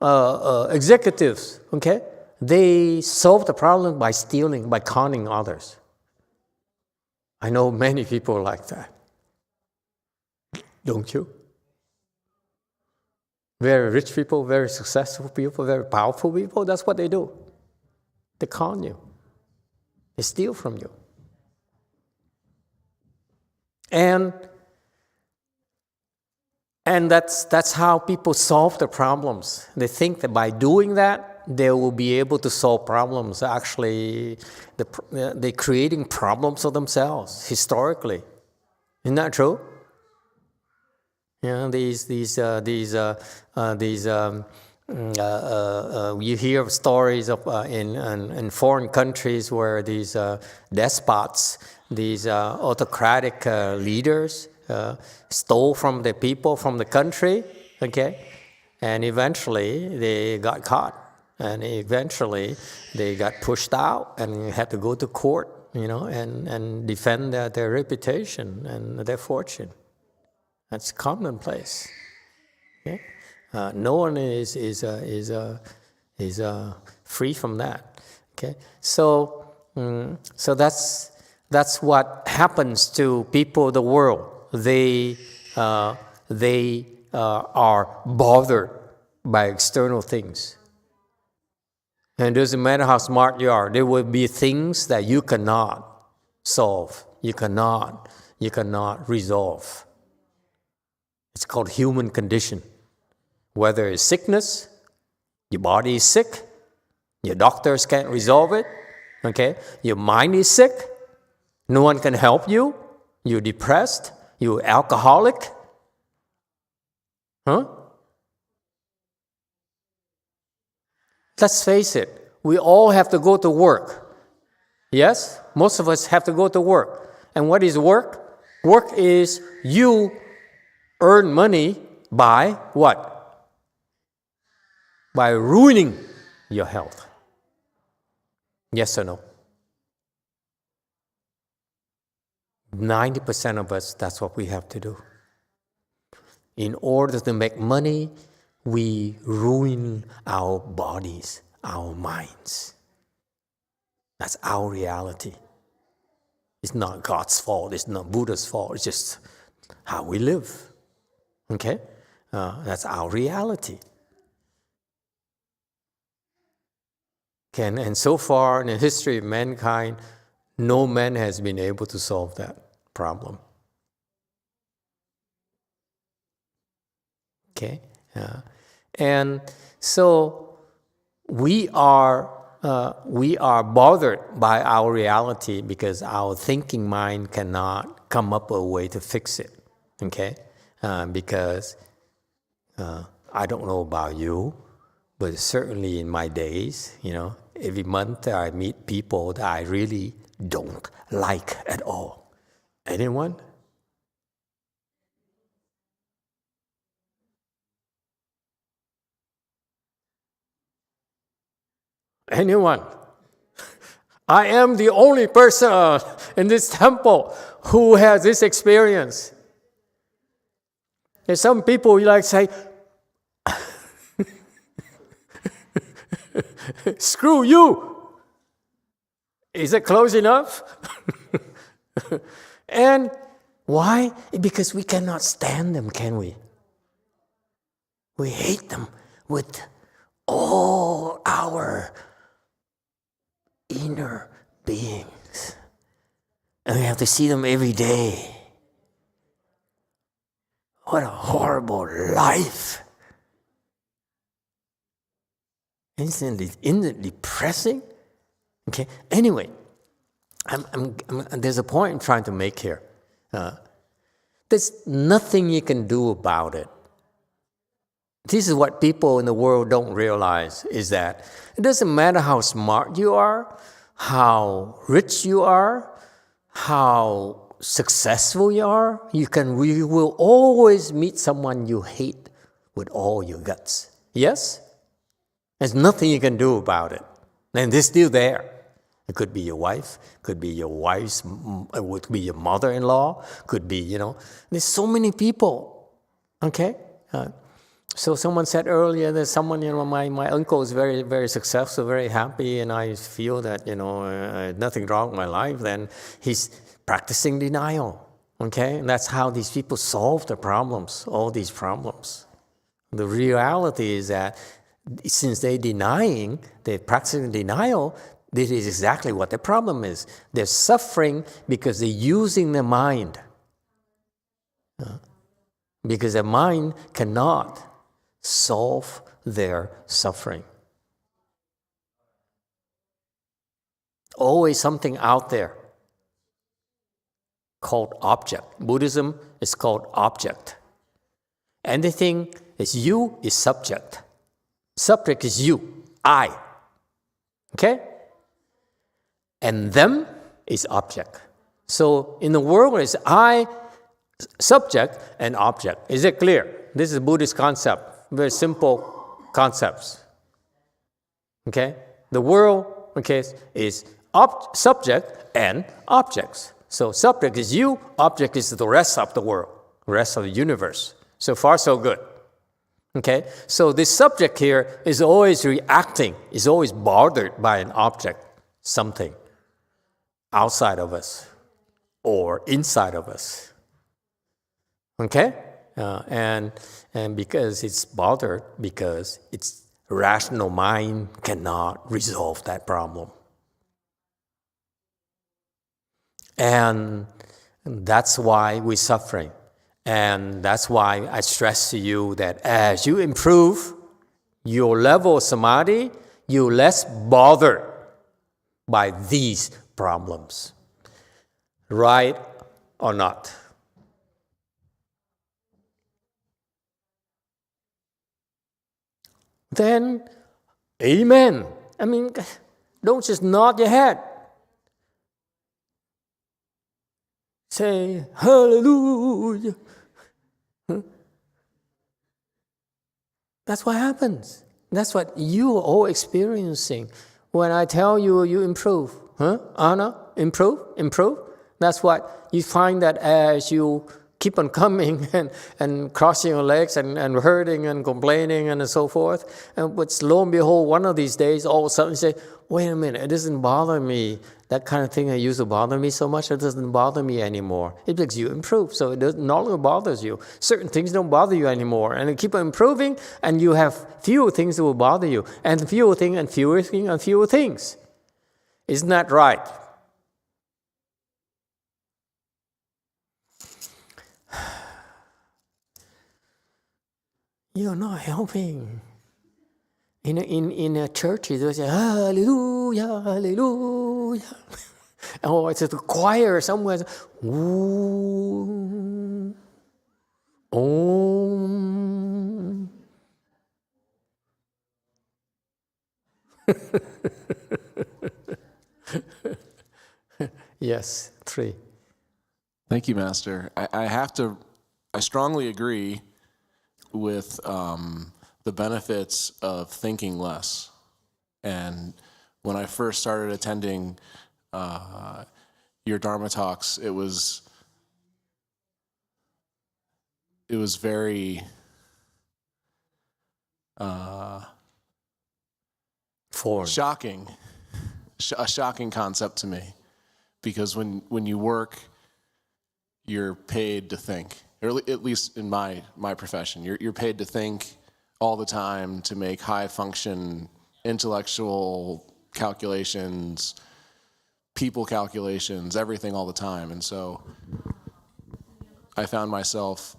executives, okay? They solve the problem by stealing, by conning others. I know many people like that. Don't you? Very rich people, very successful people, very powerful people, that's what they do. They con you. They steal from you. And that's how people solve the problems. They think that by doing that, they will be able to solve problems. Actually, they're creating problems for themselves historically. Isn't that true? You hear of stories of in foreign countries where these despots, these autocratic leaders stole from the people, from the country, okay? And eventually they got caught. And eventually they got pushed out and had to go to court, and defend their reputation and their fortune. That's commonplace. Okay? No one is free from that. Okay, so that's what happens to people of the world. They are bothered by external things, and it doesn't matter how smart you are. There will be things that you cannot solve. You cannot resolve. It's called human condition. Whether it's sickness, your body is sick, your doctors can't resolve it, okay? Your mind is sick, no one can help you, you're depressed, you're alcoholic. Let's face it, we all have to go to work. Yes? Most of us have to go to work. And what is work? Work is you earn money by what? By ruining your health. Yes or no? 90% of us, that's what we have to do. In order to make money, we ruin our bodies, our minds. That's our reality. It's not God's fault, it's not Buddha's fault, it's just how we live. Okay? That's our reality. Okay, and so far in the history of mankind, no man has been able to solve that problem. Okay? And so we are bothered by our reality because our thinking mind cannot come up with a way to fix it. Okay? Because I don't know about you, but certainly in my days, every month I meet people that I really don't like at all. Anyone? Anyone? I am the only person in this temple who has this experience. There's some people you like say, screw you. Is it close enough? And why? Because we cannot stand them, can we? We hate them with all our inner beings. And we have to see them every day. What a horrible life. Isn't it depressing? Okay. Anyway, there's a point I'm trying to make here. There's nothing you can do about it. this is what people in the world don't realize, is that it doesn't matter how smart you are, how rich you are, how successful you are, you will always meet someone you hate with all your guts. Yes? There's nothing you can do about it. And they're still there. It could be your wife, could be your wife's, it would be your mother-in-law, could be, there's so many people, okay? So someone said earlier that someone, my uncle is very, very successful, very happy, and I feel that, nothing wrong with my life, then he's practicing denial, okay? And that's how these people solve the problems, all these problems. The reality is that since they're practicing denial, this is exactly what the problem is. They're suffering because they're using their mind. Because their mind cannot solve their suffering. Always something out there called object. Buddhism is called object. Anything is you is subject. Subject is you, I. Okay? And them is object. So in the world, it's I, subject, and object. Is it clear? This is a Buddhist concept. Very simple concepts. Okay? The world, is subject and objects. So subject is you, object is the rest of the world, the rest of the universe. So far, so good. Okay? So this subject here is always reacting, is always bothered by an object, something outside of us or inside of us. Okay? And because it's bothered, because its rational mind cannot resolve that problem. And that's why we're suffering. And that's why I stress to you that as you improve your level of samadhi, you're less bothered by these problems. Right or not? Then, amen. I mean, don't just nod your head. Say, hallelujah. That's what happens. That's what you are all experiencing. When I tell you, you improve. Anna, improve. That's what you find, that as you keep on coming and crossing your legs and hurting and complaining and so forth. But lo and behold, one of these days, all of a sudden you say, wait a minute, it doesn't bother me. That kind of thing that used to bother me so much, it doesn't bother me anymore. It makes you improve, so it no longer bothers you. Certain things don't bother you anymore. And you keep on improving, and you have fewer things that will bother you. And fewer things and fewer things and fewer things. Isn't that right? You're not helping. In a church, they say, hallelujah, hallelujah. Or it's a choir somewhere. Ooh, om. Yes, 3. Thank you, Master. I strongly agree with the benefits of thinking less. And when I first started attending your Dharma talks, it was very shocking, a shocking concept to me, because when you work, you're paid to think, or at least in my profession, you're paid to think all the time, to make high function intellectual calculations, people calculations, everything all the time. And so I found myself,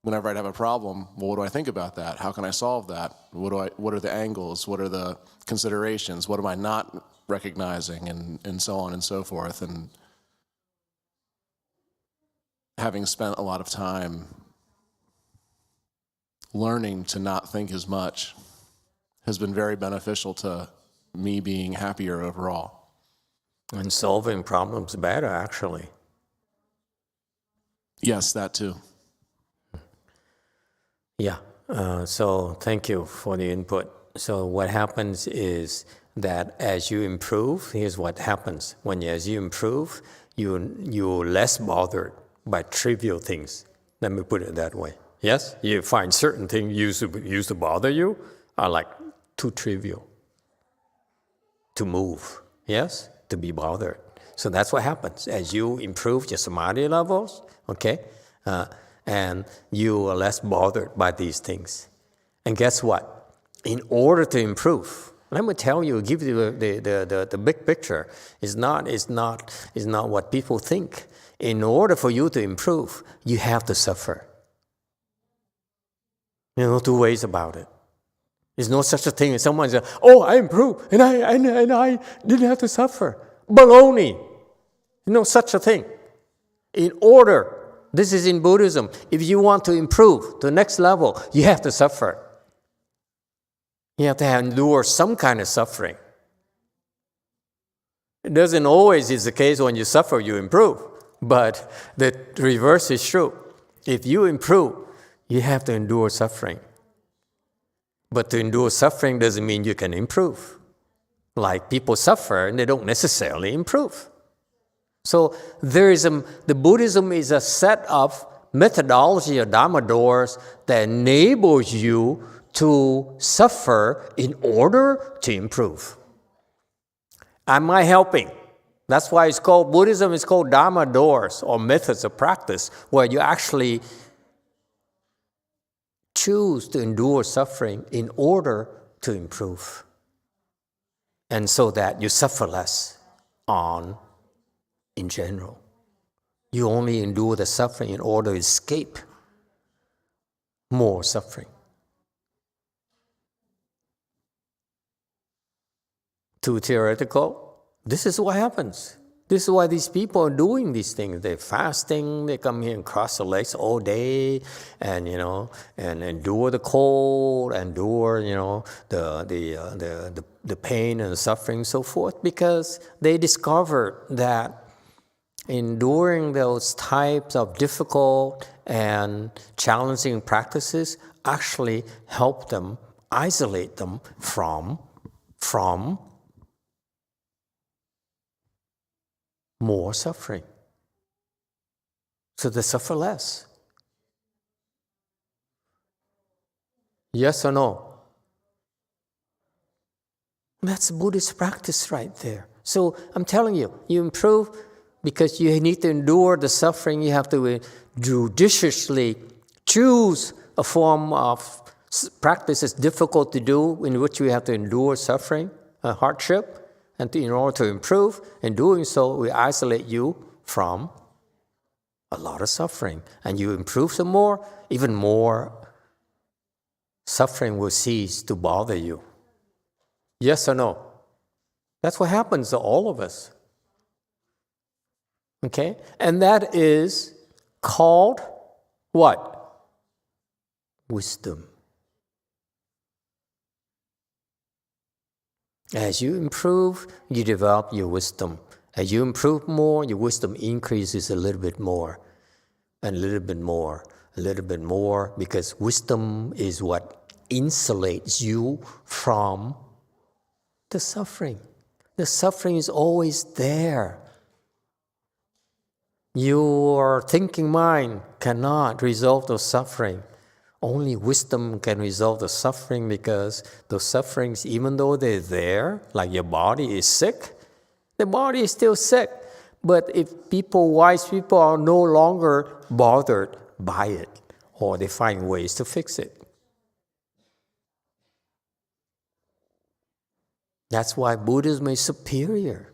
whenever I'd have a problem, well, what do I think about that? How can I solve that? What are the angles? What are the considerations? What am I not recognizing? And so on and so forth. And having spent a lot of time learning to not think as much has been very beneficial to me being happier overall. And solving problems better, actually. Yes, that too. Yeah, so thank you for the input. So what happens is that as you improve, here's what happens. As you improve, you're less bothered by trivial things. Let me put it that way. Yes, you find certain things used to bother you are like too trivial to move, yes, to be bothered. So that's what happens. As you improve your samadhi levels, okay, and you are less bothered by these things. And guess what? In order to improve, let me tell you, give you the big picture. It's not what people think. In order for you to improve, you have to suffer. No two ways about it. There's no such a thing as someone says, "Oh, I improved and I didn't have to suffer." Baloney. No such a thing. In order, this is in Buddhism, if you want to improve to the next level, you have to suffer. You have to endure some kind of suffering. It doesn't always is the case when you suffer, you improve. But the reverse is true. If you improve, you have to endure suffering. But to endure suffering doesn't mean you can improve. Like people suffer and they don't necessarily improve. So the Buddhism is a set of methodology or Dharma doors that enables you to suffer in order to improve. Am I helping? That's why Buddhism is called Dharma doors or methods of practice, where you actually choose to endure suffering in order to improve. And so that you suffer less in general. You only endure the suffering in order to escape more suffering. Too theoretical? This is what happens. This is why these people are doing these things. They're fasting, they come here and cross their legs all day and, and endure the cold, endure, the pain and the suffering and so forth, because they discovered that enduring those types of difficult and challenging practices actually help them, isolate them from more suffering. So they suffer less. Yes or no? That's Buddhist practice right there. So I'm telling you, you improve because you need to endure the suffering. You have to judiciously choose a form of practice that's difficult to do, in which you have to endure suffering, hardship. And in order to improve, in doing so, we isolate you from a lot of suffering. And you improve some more, even more suffering will cease to bother you. Yes or no? That's what happens to all of us. Okay? And that is called what? Wisdom. As you improve, you develop your wisdom. As you improve more, your wisdom increases a little bit more, and a little bit more, a little bit more, because wisdom is what insulates you from the suffering. The suffering is always there. Your thinking mind cannot resolve the suffering. Only wisdom can resolve the suffering, because those sufferings, even though they're there, like your body is sick, the body is still sick. But if wise people are no longer bothered by it, or they find ways to fix it. That's why Buddhism is superior.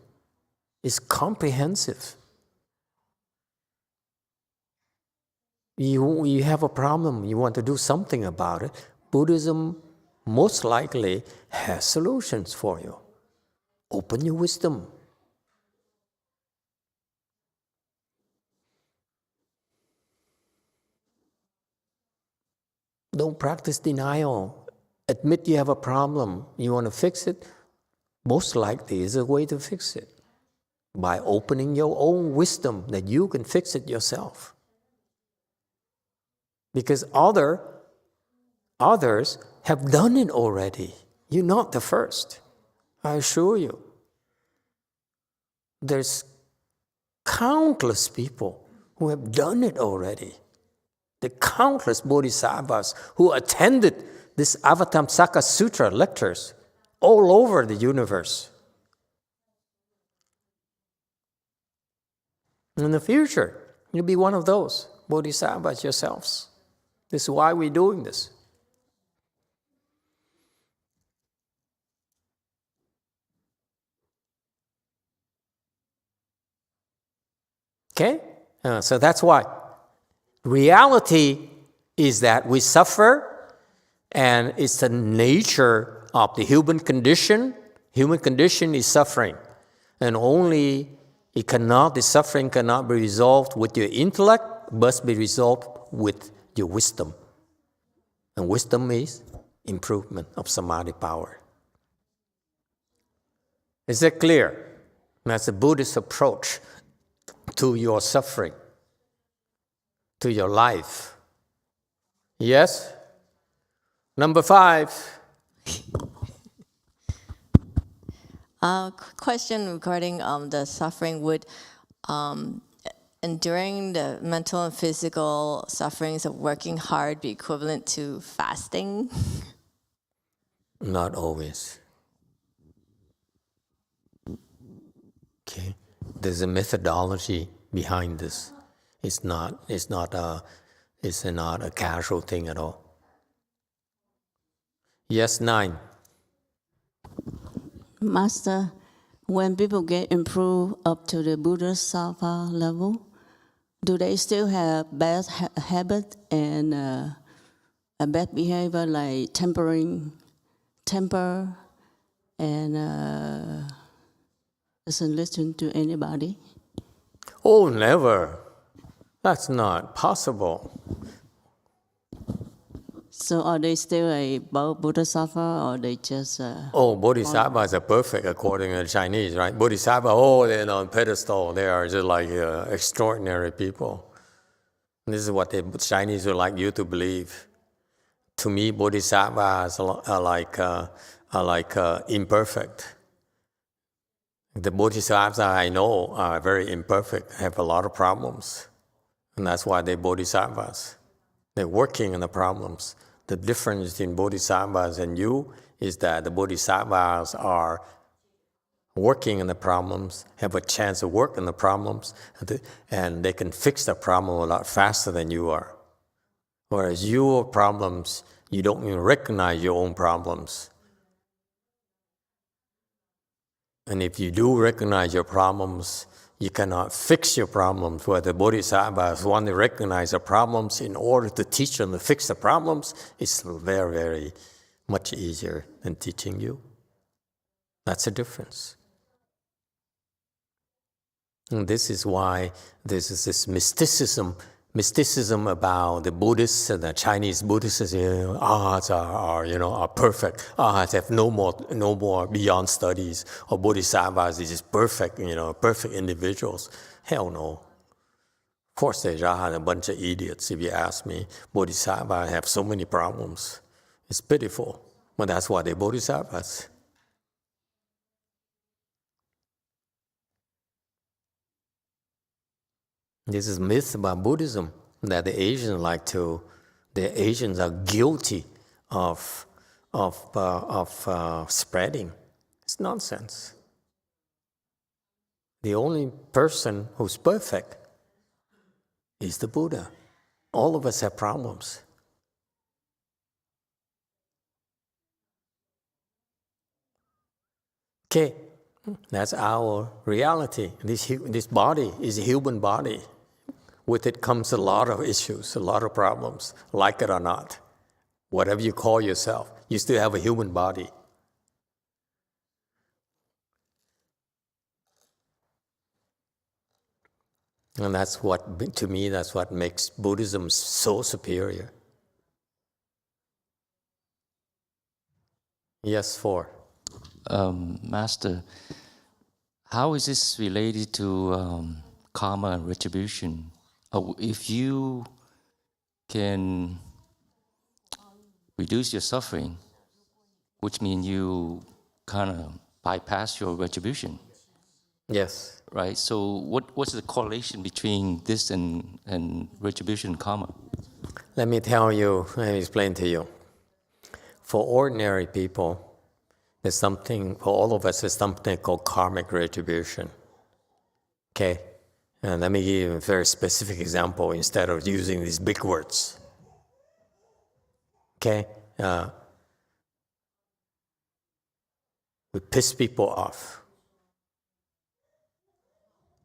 It's comprehensive. You have a problem, you want to do something about it, Buddhism most likely has solutions for you. Open your wisdom. don't practice denial. Admit you have a problem. You want to fix it? Most likely is a way to fix it. By opening your own wisdom that you can fix it yourself. Because others have done it already. You're not the first, I assure you. There's countless people who have done it already. The countless bodhisattvas who attended this Avatamsaka Sutra lectures all over the universe. In the future, you'll be one of those bodhisattvas yourselves. This is why we're doing this. Okay? So that's why. Reality is that we suffer, and it's the nature of the human condition. Human condition is suffering. And only the suffering cannot be resolved with your intellect, must be resolved with your wisdom. And wisdom is improvement of samadhi power. Is that clear? That's a Buddhist approach to your suffering, to your life. Yes? Number 5. Question regarding the suffering. Would enduring the mental and physical sufferings of working hard be equivalent to fasting? Not always. Okay? There's a methodology behind this. It's not a casual thing at all. Yes, 9. Master, when people get improved up to the Bodhisattva level, do they still have bad habit and a bad behavior like temper and doesn't listen to anybody? Oh, never. That's not possible. So are they still a Bodhisattva, or they just... Bodhisattvas are perfect according to the Chinese, right? Bodhisattva, they're on pedestal. They are just like extraordinary people. And this is what the Chinese would like you to believe. To me, bodhisattvas are like imperfect. The bodhisattvas I know are very imperfect, have a lot of problems. And that's why they're bodhisattvas. They're working on the problems. The difference between bodhisattvas and you is that the bodhisattvas are working on the problems, have a chance to work on the problems, and they can fix the problem a lot faster than you are. Whereas your problems, you don't even recognize your own problems. And if you do recognize your problems, you cannot fix your problems. Where the bodhisattvas want to recognize the problems in order to teach them to fix the problems, it's very, very much easier than teaching you. That's the difference. And this is why there is this mysticism about the Buddhists and the Chinese Buddhists. Arhats are perfect. Arhats have no more beyond studies. Or bodhisattvas is just perfect, perfect individuals. Hell no. Of course, there's a bunch of idiots. If you ask me, bodhisattvas have so many problems. It's pitiful, but that's why they're bodhisattvas. This is myth about Buddhism that the Asians are guilty of spreading. It's nonsense. The only person who's perfect is the Buddha. All of us have problems. Okay, that's our reality. This body is a human body. With it comes a lot of issues, a lot of problems, like it or not. Whatever you call yourself, you still have a human body. And that's what makes Buddhism so superior. Yes, 4. Master, how is this related to karma and retribution? If you can reduce your suffering, which means you kind of bypass your retribution. Yes. Right? So what's the correlation between this and retribution and karma? Let me tell you, let me explain to you. For ordinary people, there's something, for all of us, there's something called karmic retribution. Okay? And let me give you a very specific example instead of using these big words. Okay? We piss people off.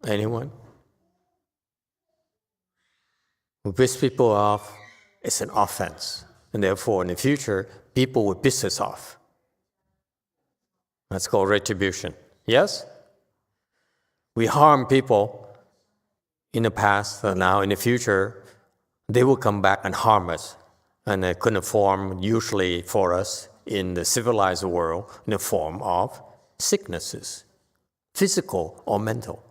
Anyone? We piss people off, it's an offense. And therefore, in the future, people will piss us off. That's called retribution. Yes? We harm people in the past, and now in the future, they will come back and harm us. And they couldn't form, usually for us, in the civilized world, in the form of sicknesses, physical or mental.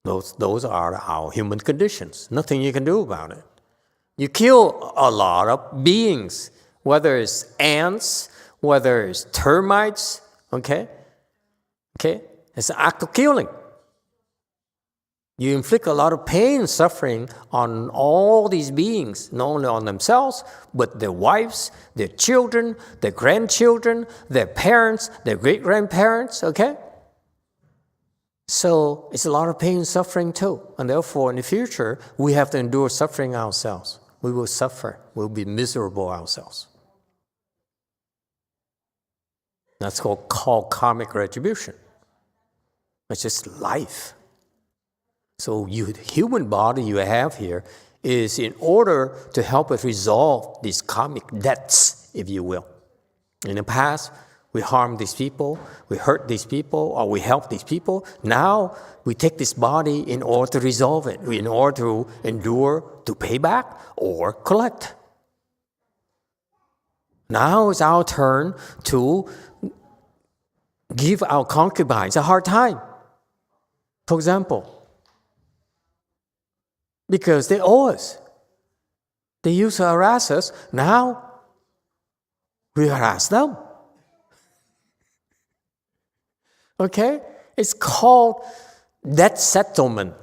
Those are our human conditions. Nothing you can do about it. You kill a lot of beings, whether it's ants, whether it's termites, okay? It's an act of killing. You inflict a lot of pain and suffering on all these beings, not only on themselves, but their wives, their children, their grandchildren, their parents, their great-grandparents, okay? So it's a lot of pain and suffering too. And therefore, in the future, we have to endure suffering ourselves. We will suffer. We'll be miserable ourselves. That's called karmic retribution. It's just life. So the human body you have here is in order to help us resolve these karmic debts, if you will. In the past, we harmed these people, we hurt these people, or we helped these people. Now, we take this body in order to resolve it, in order to endure, to pay back, or collect. Now it's our turn to give our concubines a hard time. For example, because they owe us. They used to harass us. Now, we harass them. Okay? It's called debt settlement.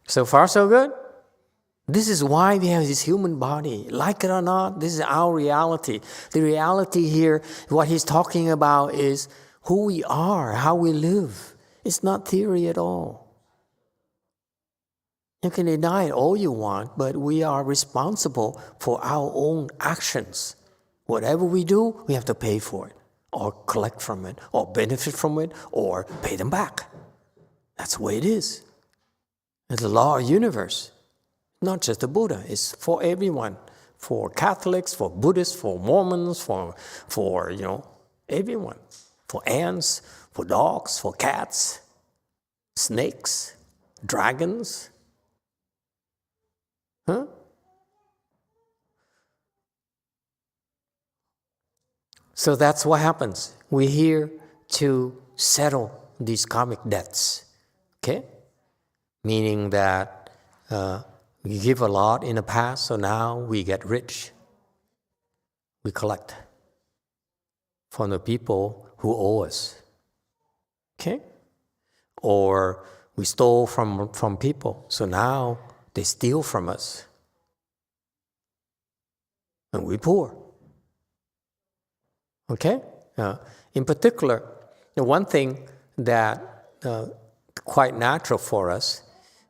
So far, so good? This is why we have this human body. Like it or not, this is our reality. The reality here, what he's talking about is who we are, how we live. It's not theory at all. You can deny it all you want, but we are responsible for our own actions. Whatever we do, we have to pay for it, or collect from it, or benefit from it, or pay them back. That's the way it is. It's the law of the universe. Not just the Buddha, it's for everyone. For Catholics, for Buddhists, for Mormons, for everyone. For ants, for dogs, for cats, snakes, dragons. Huh? So that's what happens. We're here to settle these karmic debts. Okay? Meaning that we give a lot in the past, so now we get rich. We collect from the people who owe us. Okay? Or we stole from people, so now they steal from us. And we're poor. Okay? In particular, the one thing that quite natural for us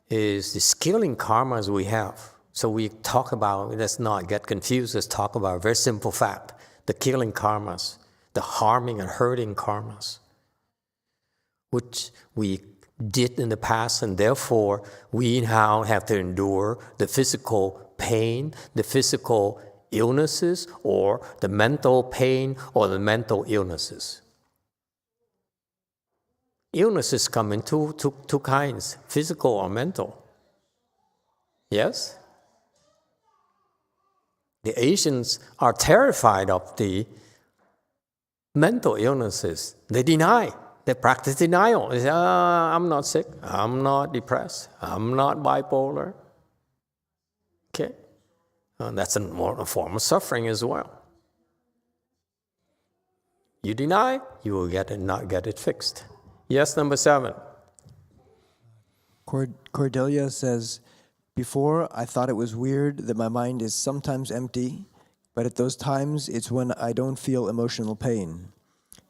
is the skilling karmas we have. So we talk about, let's not get confused, let's talk about a very simple fact. The killing karmas, the harming and hurting karmas, which we did in the past, and therefore we now have to endure the physical pain, the physical illnesses, or the mental pain, or the mental illnesses. Illnesses come in two kinds, physical or mental. Yes? The Asians are terrified of the mental illnesses. They deny. They practice denial. They say, I'm not sick. I'm not depressed. I'm not bipolar. Okay? That's a form of suffering as well. You deny, you will not get it fixed. Yes, number 7. Cordelia says, before I thought it was weird that my mind is sometimes empty, but at those times it's when I don't feel emotional pain.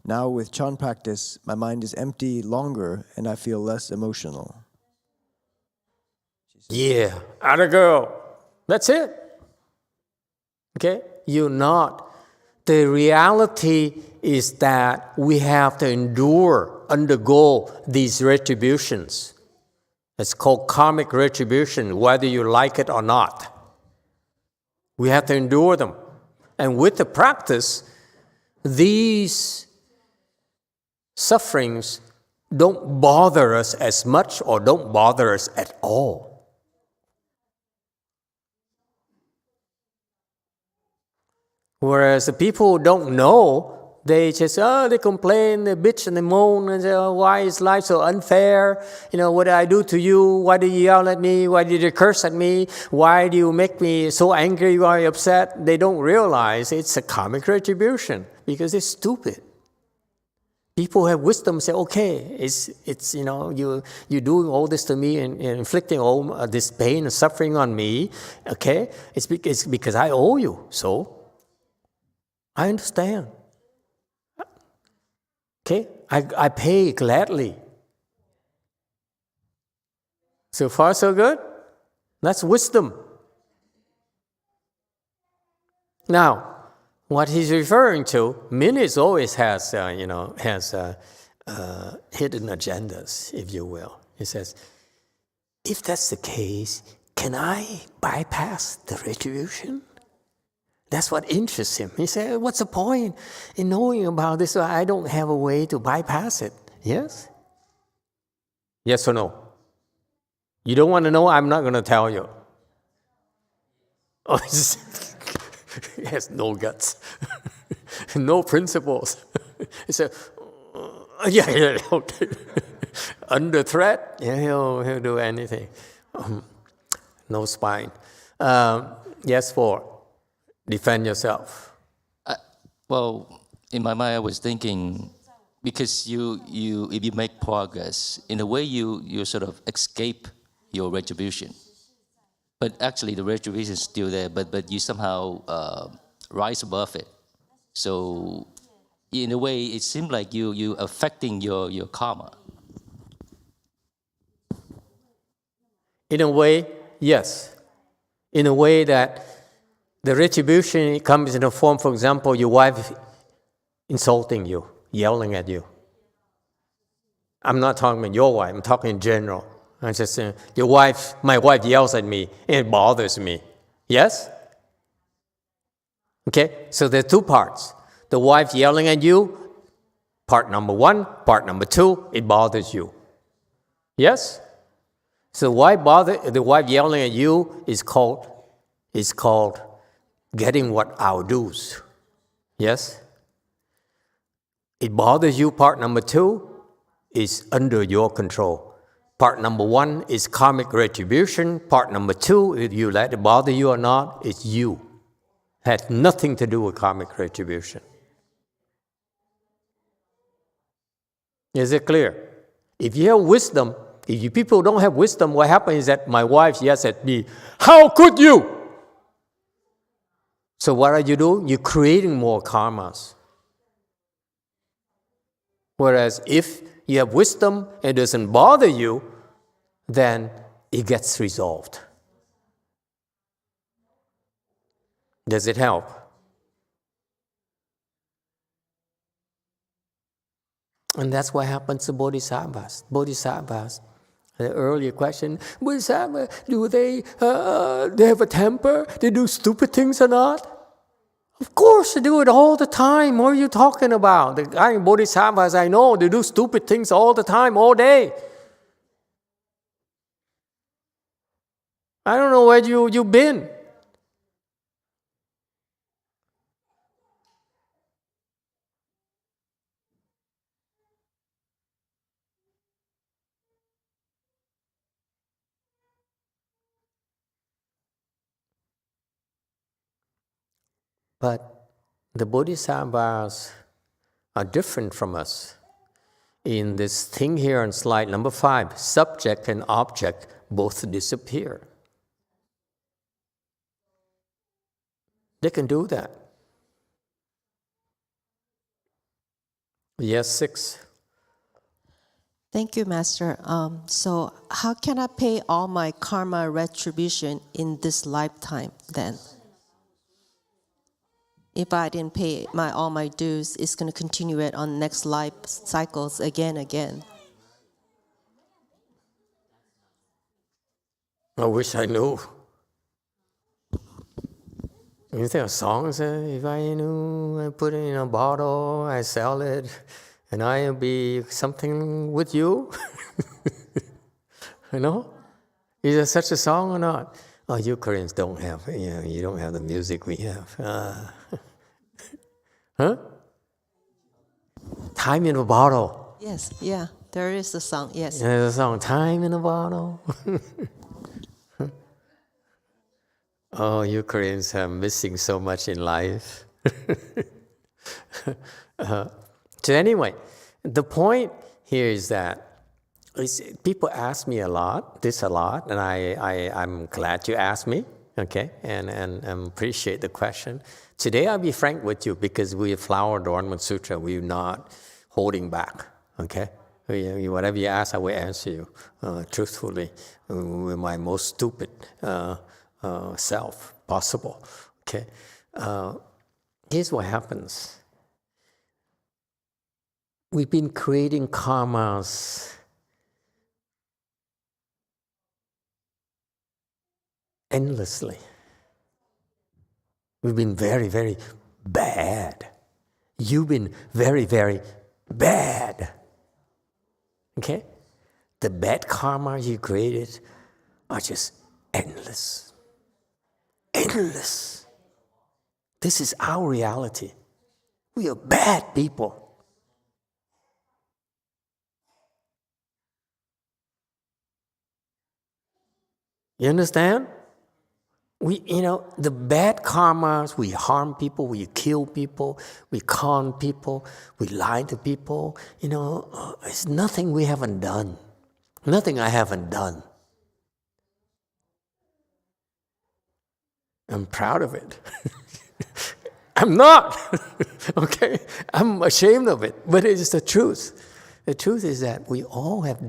Now with Chan practice, my mind is empty longer and I feel less emotional. Yeah, atta girl. That's it. Okay? You're not. The reality is that we have to undergo these retributions. It's called karmic retribution, whether you like it or not. We have to endure them. And with the practice, these sufferings don't bother us as much or don't bother us at all. Whereas the people who don't know, they just, they complain, they bitch and they moan and say, why is life so unfair? What did I do to you? Why did you yell at me? Why did you curse at me? Why do you make me so angry? Why are you upset? They don't realize it's a karmic retribution because it's stupid. People who have wisdom say, okay, it's you're doing all this to me and inflicting all this pain and suffering on me, okay? It's because I owe you, so I understand. Okay, I pay gladly. So far, so good? That's wisdom. Now, what he's referring to, Minis always has hidden agendas, if you will. He says, if that's the case, can I bypass the retribution? That's what interests him. He said, what's the point in knowing about this? I don't have a way to bypass it. Yes? Yes or no? You don't want to know? I'm not going to tell you. Oh, he has no guts. No principles. He said, yeah, okay. Under threat, he'll do anything. No spine. Yes, 4. Defend yourself. Well, in my mind, I was thinking, because you if you make progress, in a way you sort of escape your retribution. But actually the retribution is still there, but you somehow rise above it. So in a way, it seems like you affecting your karma. In a way, yes. In a way that the retribution comes in a form, for example, your wife insulting you, yelling at you. I'm not talking about your wife, I'm talking in general. I'm just saying, my wife yells at me, and it bothers me. Yes? Okay, so there are 2 parts. The wife yelling at you, part number 1. Part number 2, it bothers you. Yes? So the wife yelling at you is called getting what our dues. Yes? It bothers you, part number 2 is under your control. Part number 1 is karmic retribution. Part number 2, if you let it bother you or not, it's you. Has nothing to do with karmic retribution. Is it clear? If you have wisdom, if you people don't have wisdom, what happens is that my wife yells at me, how could you? So what are you doing? You're creating more karmas. Whereas if you have wisdom, it doesn't bother you, then it gets resolved. Does it help? And that's what happens to bodhisattvas. Bodhisattvas, the earlier question, bodhisattva, do they have a temper? They do stupid things or not? Of course, they do it all the time. What are you talking about? The guy in bodhisattvas I know, they do stupid things all the time, all day. I don't know where you've been. But the Bodhisattvas are different from us. In this thing here on slide number 5, subject and object both disappear. They can do that. Yes, 6. Thank you, Master. So how can I pay all my karma retribution in this lifetime then? If I didn't pay all my dues, it's going to continue it on next life cycles again. I wish I knew. You think a song says, if I knew, I put it in a bottle, I sell it, and I'll be something with you? You know? Is there such a song or not? Oh, you Koreans don't have, you don't have the music we have. Huh? Time in a bottle. Yes, yeah, there is a song, yes. There's a song, Time in a Bottle. Oh, you Koreans are missing so much in life. So anyway, the point here is that people ask me this a lot, and I'm glad you asked me, okay, and appreciate the question. Today I'll be frank with you because we have Flower Dharma Sutra. We're not holding back, okay? Whatever you ask, I will answer you truthfully with my most stupid self possible, okay? Here's what happens. We've been creating karmas endlessly. We've been very, very bad. You've been very, very bad. Okay? The bad karma you created are just endless. Endless. This is our reality. We are bad people. You understand? The bad karmas, we harm people, we kill people, we con people, we lie to people. It's nothing we haven't done. Nothing I haven't done. I'm proud of it. I'm not. Okay? I'm ashamed of it, but it's the truth. The truth is that we all have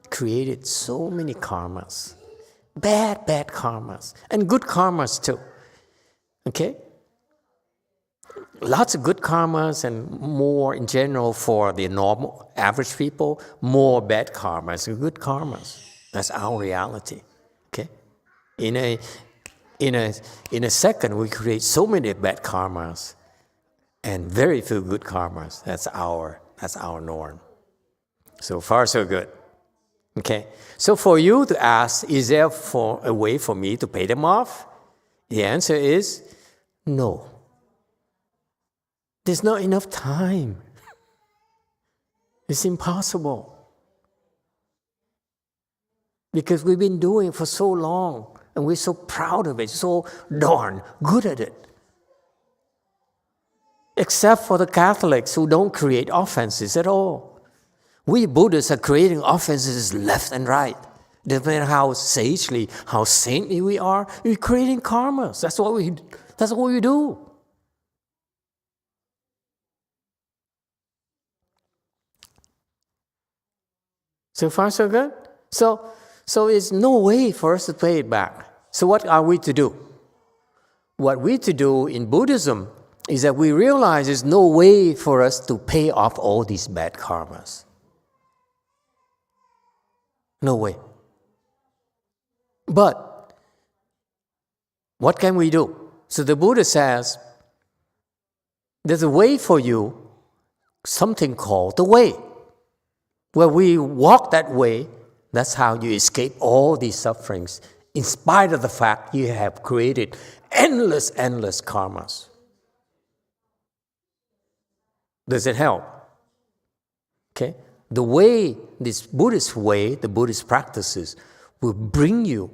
created so many karmas. Bad karmas. And good karmas too. Okay? Lots of good karmas and more in general for the normal, average people, more bad karmas and good karmas. That's our reality. Okay? In a second, we create so many bad karmas and very few good karmas. That's our norm. So far, so good. Okay, so for you to ask, is there a way for me to pay them off? The answer is no. There's not enough time. It's impossible. Because we've been doing it for so long, and we're so proud of it, so darn good at it. Except for the Catholics who don't create offenses at all. We Buddhists are creating offenses left and right. No matter how sagely, how saintly we are, we're creating karmas. That's what we do. So far, so good? So there's no way for us to pay it back. So what are we to do? What we to do in Buddhism is that we realize there's no way for us to pay off all these bad karmas. No way. But what can we do? So the Buddha says, there's a way for you, something called the way. Where we walk that way, that's how you escape all these sufferings, in spite of the fact you have created endless karmas. Does it help? Okay? The way, this Buddhist way, the Buddhist practices, will bring you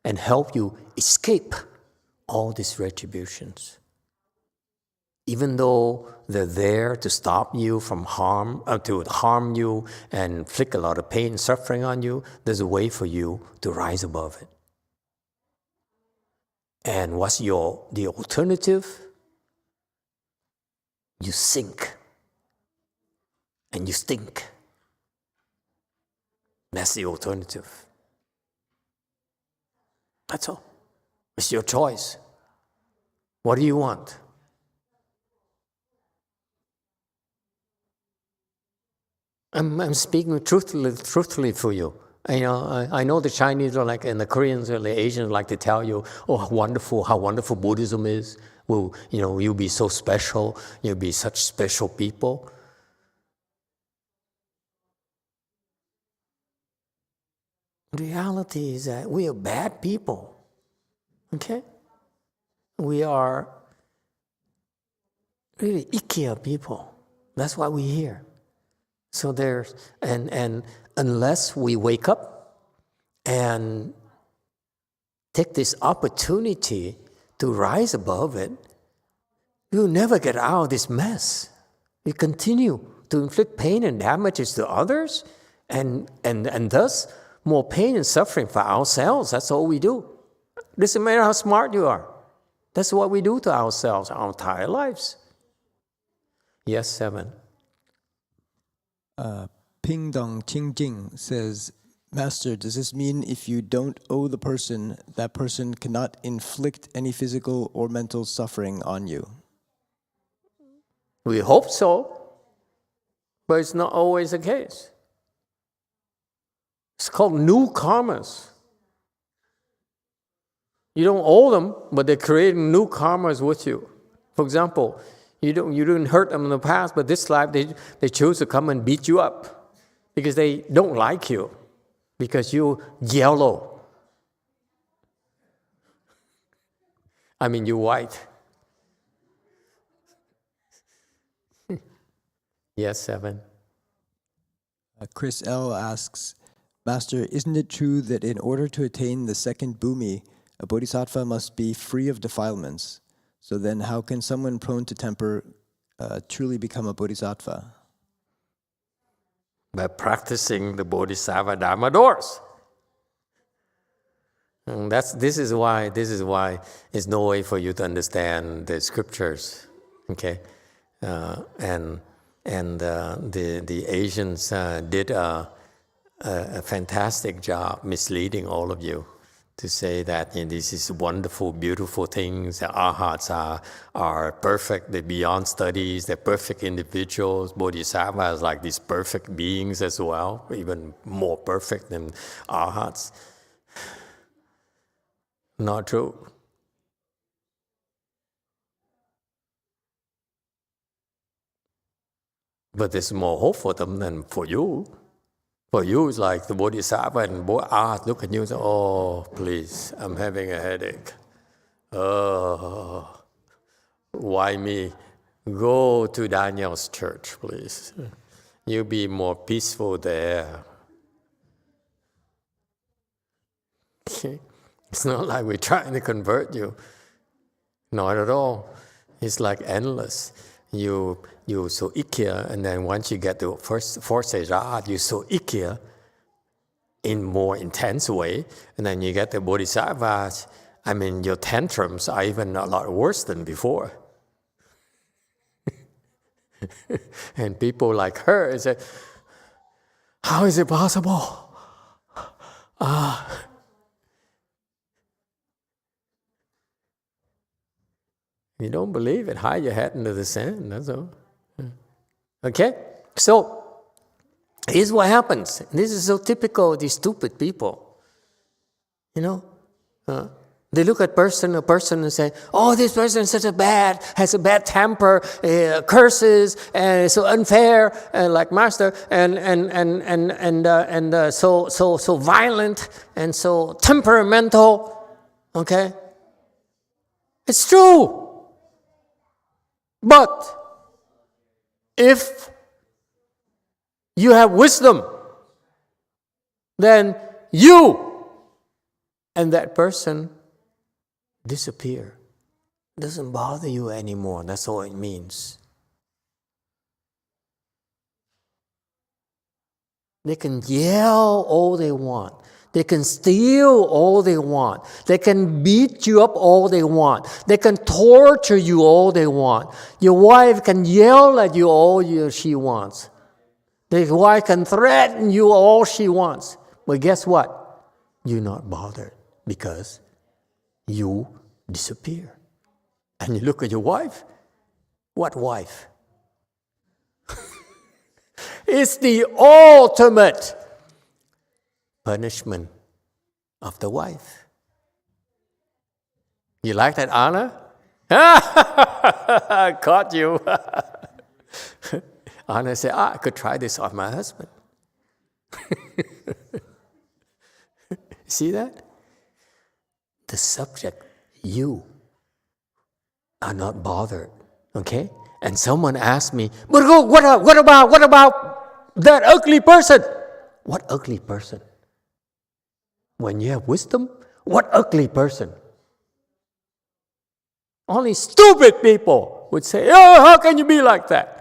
and help you escape all these retributions. even though they're there to stop you from to harm you and inflict a lot of pain and suffering on you, there's a way for you to rise above it. And what's the alternative? You sink and you stink. That's the alternative. That's all. It's your choice. What do you want? I'm speaking truthfully for you. I know the Chinese are like, and the Koreans or the Asians like to tell you, oh, how wonderful Buddhism is. Well, you'll be so special. You'll be such special people. The reality is that we are bad people. Okay? We are really ikia people. That's why we're here. So there's, and unless we wake up and take this opportunity to rise above it, you'll never get out of this mess. You continue to inflict pain and damages to others, and thus more pain and suffering for ourselves. That's all we do. Doesn't matter how smart you are. That's what we do to ourselves our entire lives. Yes, 7. Ping Dong Ting Jing says, Master, does this mean if you don't owe the person, that person cannot inflict any physical or mental suffering on you? We hope so, but it's not always the case. It's called new karmas. You don't owe them, but they're creating new karmas with you. For example, you didn't hurt them in the past, but this life they choose to come and beat you up because they don't like you, because you're yellow. I mean, you're white. Yes, 7. Chris L. asks, Master, isn't it true that in order to attain the second bhumi, a bodhisattva must be free of defilements? So then how can someone prone to temper truly become a bodhisattva? By practicing the bodhisattva dharma doors. And this is why there's no way for you to understand the scriptures. Okay? The Asians did a fantastic job misleading all of you to say that this is wonderful, beautiful things. The arhats are perfect, they're beyond studies, they're perfect individuals. Bodhisattvas like these perfect beings as well, even more perfect than arhats. Not true. But there's more hope for them than for you. For you, it's like the bodhisattva and look at you and say, oh, please, I'm having a headache. Oh, why me? Go to Daniel's church, please. You'll be more peaceful there. It's not like we're trying to convert you. Not at all. It's like endless. You so ikya, and then once you get to fourth stage, you so ikya in more intense way, and then you get the bodhisattvas. I mean, your tantrums are even a lot worse than before. And people like her say, how is it possible? You don't believe it, hide your head into the sand, that's all. Okay? So, here's what happens. This is so typical of these stupid people. They look at a person and say, oh, this person is has a bad temper, curses, and so unfair, like master, and so violent, and so temperamental. Okay? It's true. But if you have wisdom, then you and that person disappear. doesn't bother you anymore. That's all it means. They can yell all they want. They can steal all they want. They can beat you up all they want. They can torture you all they want. Your wife can yell at you all she wants. The wife can threaten you all she wants. But guess what? You're not bothered because you disappear. And you look at your wife. What wife? It's the ultimate punishment of the wife. You like that, Anna? I caught you. Anna said, I could try this on my husband. See that? The subject, you, are not bothered, okay? And someone asked me, but what about that ugly person? What ugly person? When you have wisdom, what ugly person? Only stupid people would say, oh, how can you be like that?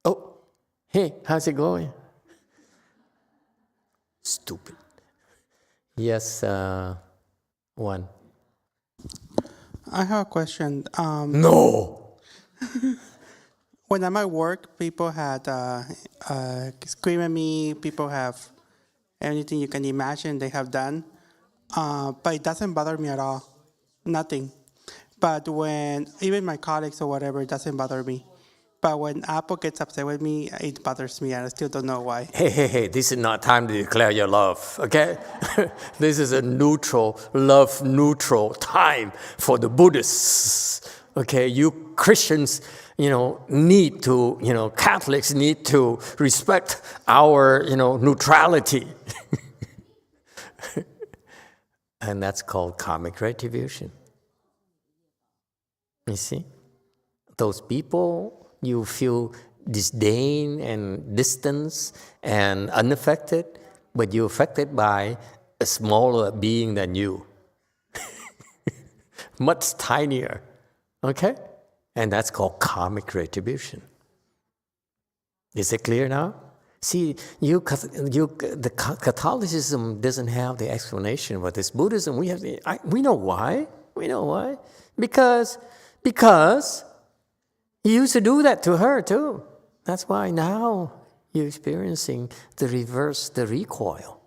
Oh, hey, how's it going? Stupid. Yes, one. I have a question. No. When I'm at work, people had scream at me. People have anything you can imagine they have done. But it doesn't bother me at all. Nothing. But when, even my colleagues or whatever, it doesn't bother me. But when Apple gets upset with me, it bothers me, and I still don't know why. Hey, this is not time to declare your love, okay? This is a neutral, love-neutral time for the Buddhists, okay? You Christians, need to, Catholics need to respect our, neutrality. And that's called karmic retribution. You see? Those people, you feel disdain and distance and unaffected, but you're affected by a smaller being than you. Much tinier, okay? And that's called karmic retribution. Is it clear now? See, the Catholicism doesn't have the explanation, but this Buddhism, we know why. We know why. Because he used to do that to her too. That's why now you're experiencing the reverse, the recoil.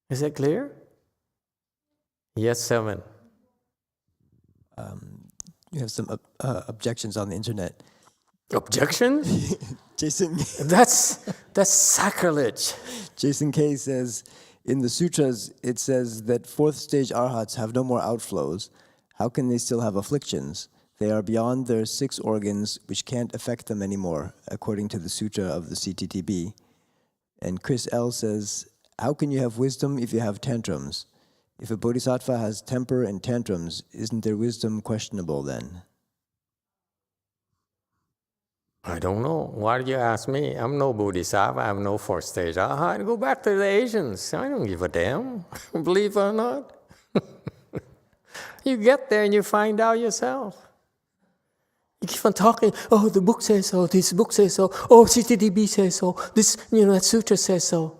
Is that clear? Yes, 7. You have some objections on the internet. Objections? Jason. That's sacrilege. Jason K says, in the sutras, it says that 4th stage arhats have no more outflows. How can they still have afflictions? They are beyond their 6 organs, which can't affect them anymore, according to the sutra of the CTTB. And Chris L says, how can you have wisdom if you have tantrums? If a bodhisattva has temper and tantrums, isn't their wisdom questionable then? I don't know. Why did you ask me? I'm no bodhisattva. I'm no 4th stage arhat. Go back to the Asians. I don't give a damn. Believe it or not. You get there and you find out yourself. You keep on talking, oh, the book says so, this book says so, oh, CTTB says so, this, that sutra says so.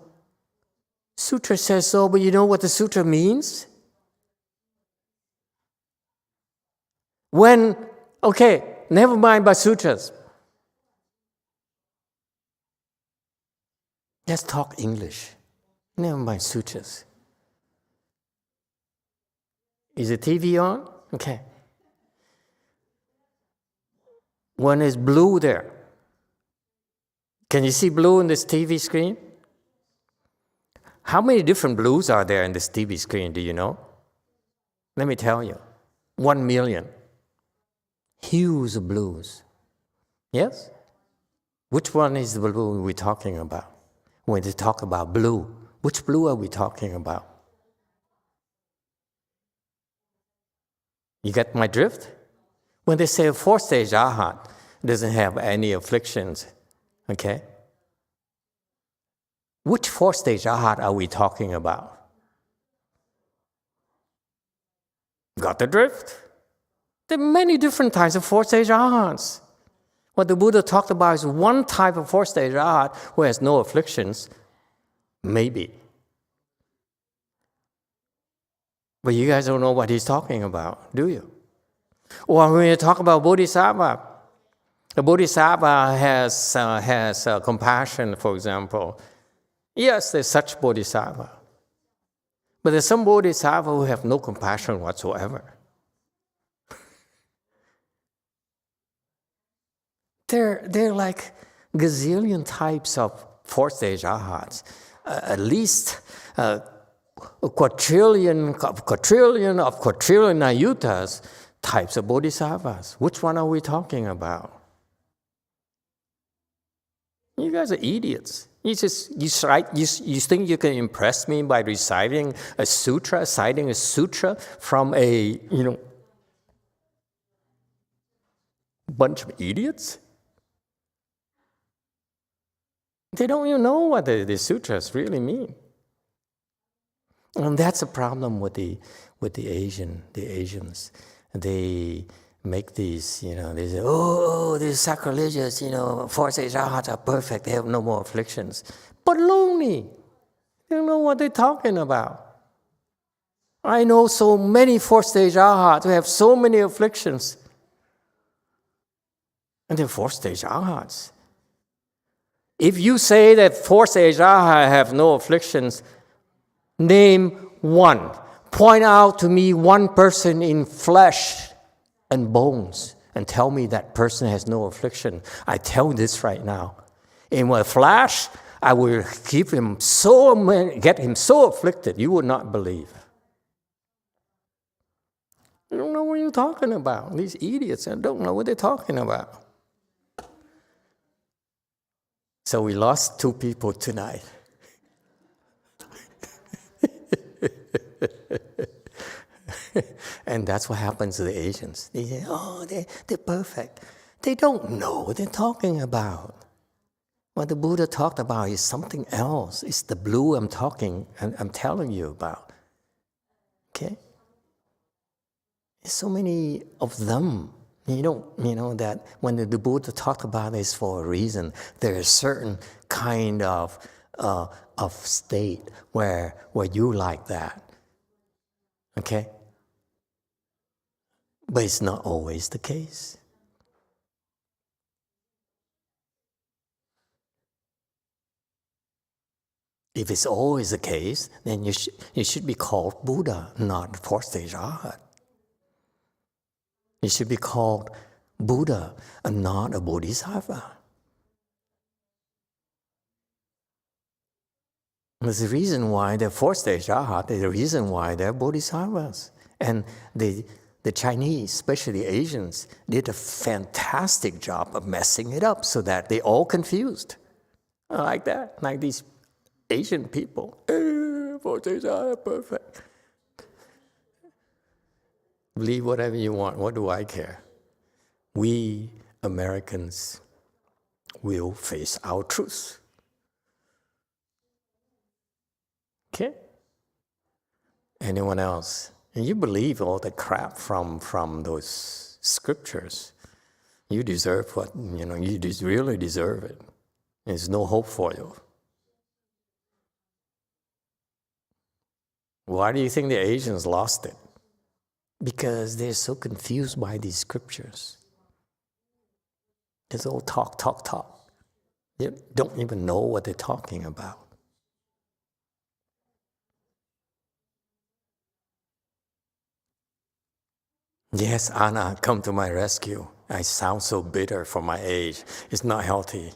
Sutra says so, but you know what the sutra means? Never mind about sutras. Let's talk English. Never mind sutras. Is the TV on? Okay. When is blue there? Can you see blue on this TV screen? How many different blues are there in this TV screen, do you know? Let me tell you. 1 million. Hues of blues. Yes? Which one is the blue we're talking about? When they talk about blue, which blue are we talking about? You get my drift? When they say a fourth stage arhat doesn't have any afflictions, okay? Which fourth stage arhat are we talking about? Got the drift? There are many different types of fourth stage arhats. What the Buddha talked about is one type of fourth stage arhat who has no afflictions, maybe. But you guys don't know what he's talking about, do you? Or when you talk about Bodhisattva, the Bodhisattva has compassion, for example. Yes, there's such Bodhisattva. But there's some Bodhisattva who have no compassion whatsoever. There are like gazillion types of fourth stage arhats. At least a quadrillion ayutas types of bodhisattvas. Which one are we talking about? You guys are idiots. You think you can impress me by reciting a sutra from a bunch of idiots? They don't even know what the sutras really mean. And that's a problem with the Asians. They make these, they say, oh, these sacrilegious, fourth stage arhats are perfect, they have no more afflictions. Baloney! They don't know what they're talking about. I know so many fourth stage arhats who have so many afflictions. And they're fourth stage arhats. If you say that fourth stage arhats have no afflictions, name one. Point out to me one person in flesh and bones and tell me that person has no affliction. I tell you this right now. In a flash, I will get him so afflicted you would not believe. You don't know what you're talking about. These idiots don't know what they're talking about. So we lost 2 people tonight. And that's what happens to the Asians. They say, oh, they're perfect. They don't know what they're talking about. What the Buddha talked about is something else. It's the blue I'm telling you about. Okay? There's so many of them. That when the Buddha talked about this for a reason. There's a certain kind of state where you like that. Okay? But it's not always the case. If it's always the case, then you should be called Buddha, not fourth stage arhat. You should be called Buddha and not a Bodhisattva. There's a reason why they're fourth stage arhat. There's a reason why they're bodhisattvas. And the Chinese, especially the Asians, did a fantastic job of messing it up so that they're all confused. Like that, like these Asian people. Fourth stage arhat, perfect. Believe whatever you want. What do I care? We Americans will face our truth. Okay? Anyone else? And you believe all the crap from those scriptures. You deserve what, you really deserve it. There's no hope for you. Why do you think the Asians lost it? Because they're so confused by these scriptures. It's all talk. They don't even know what they're talking about. Yes, Anna, come to my rescue. I sound so bitter for my age. It's not healthy.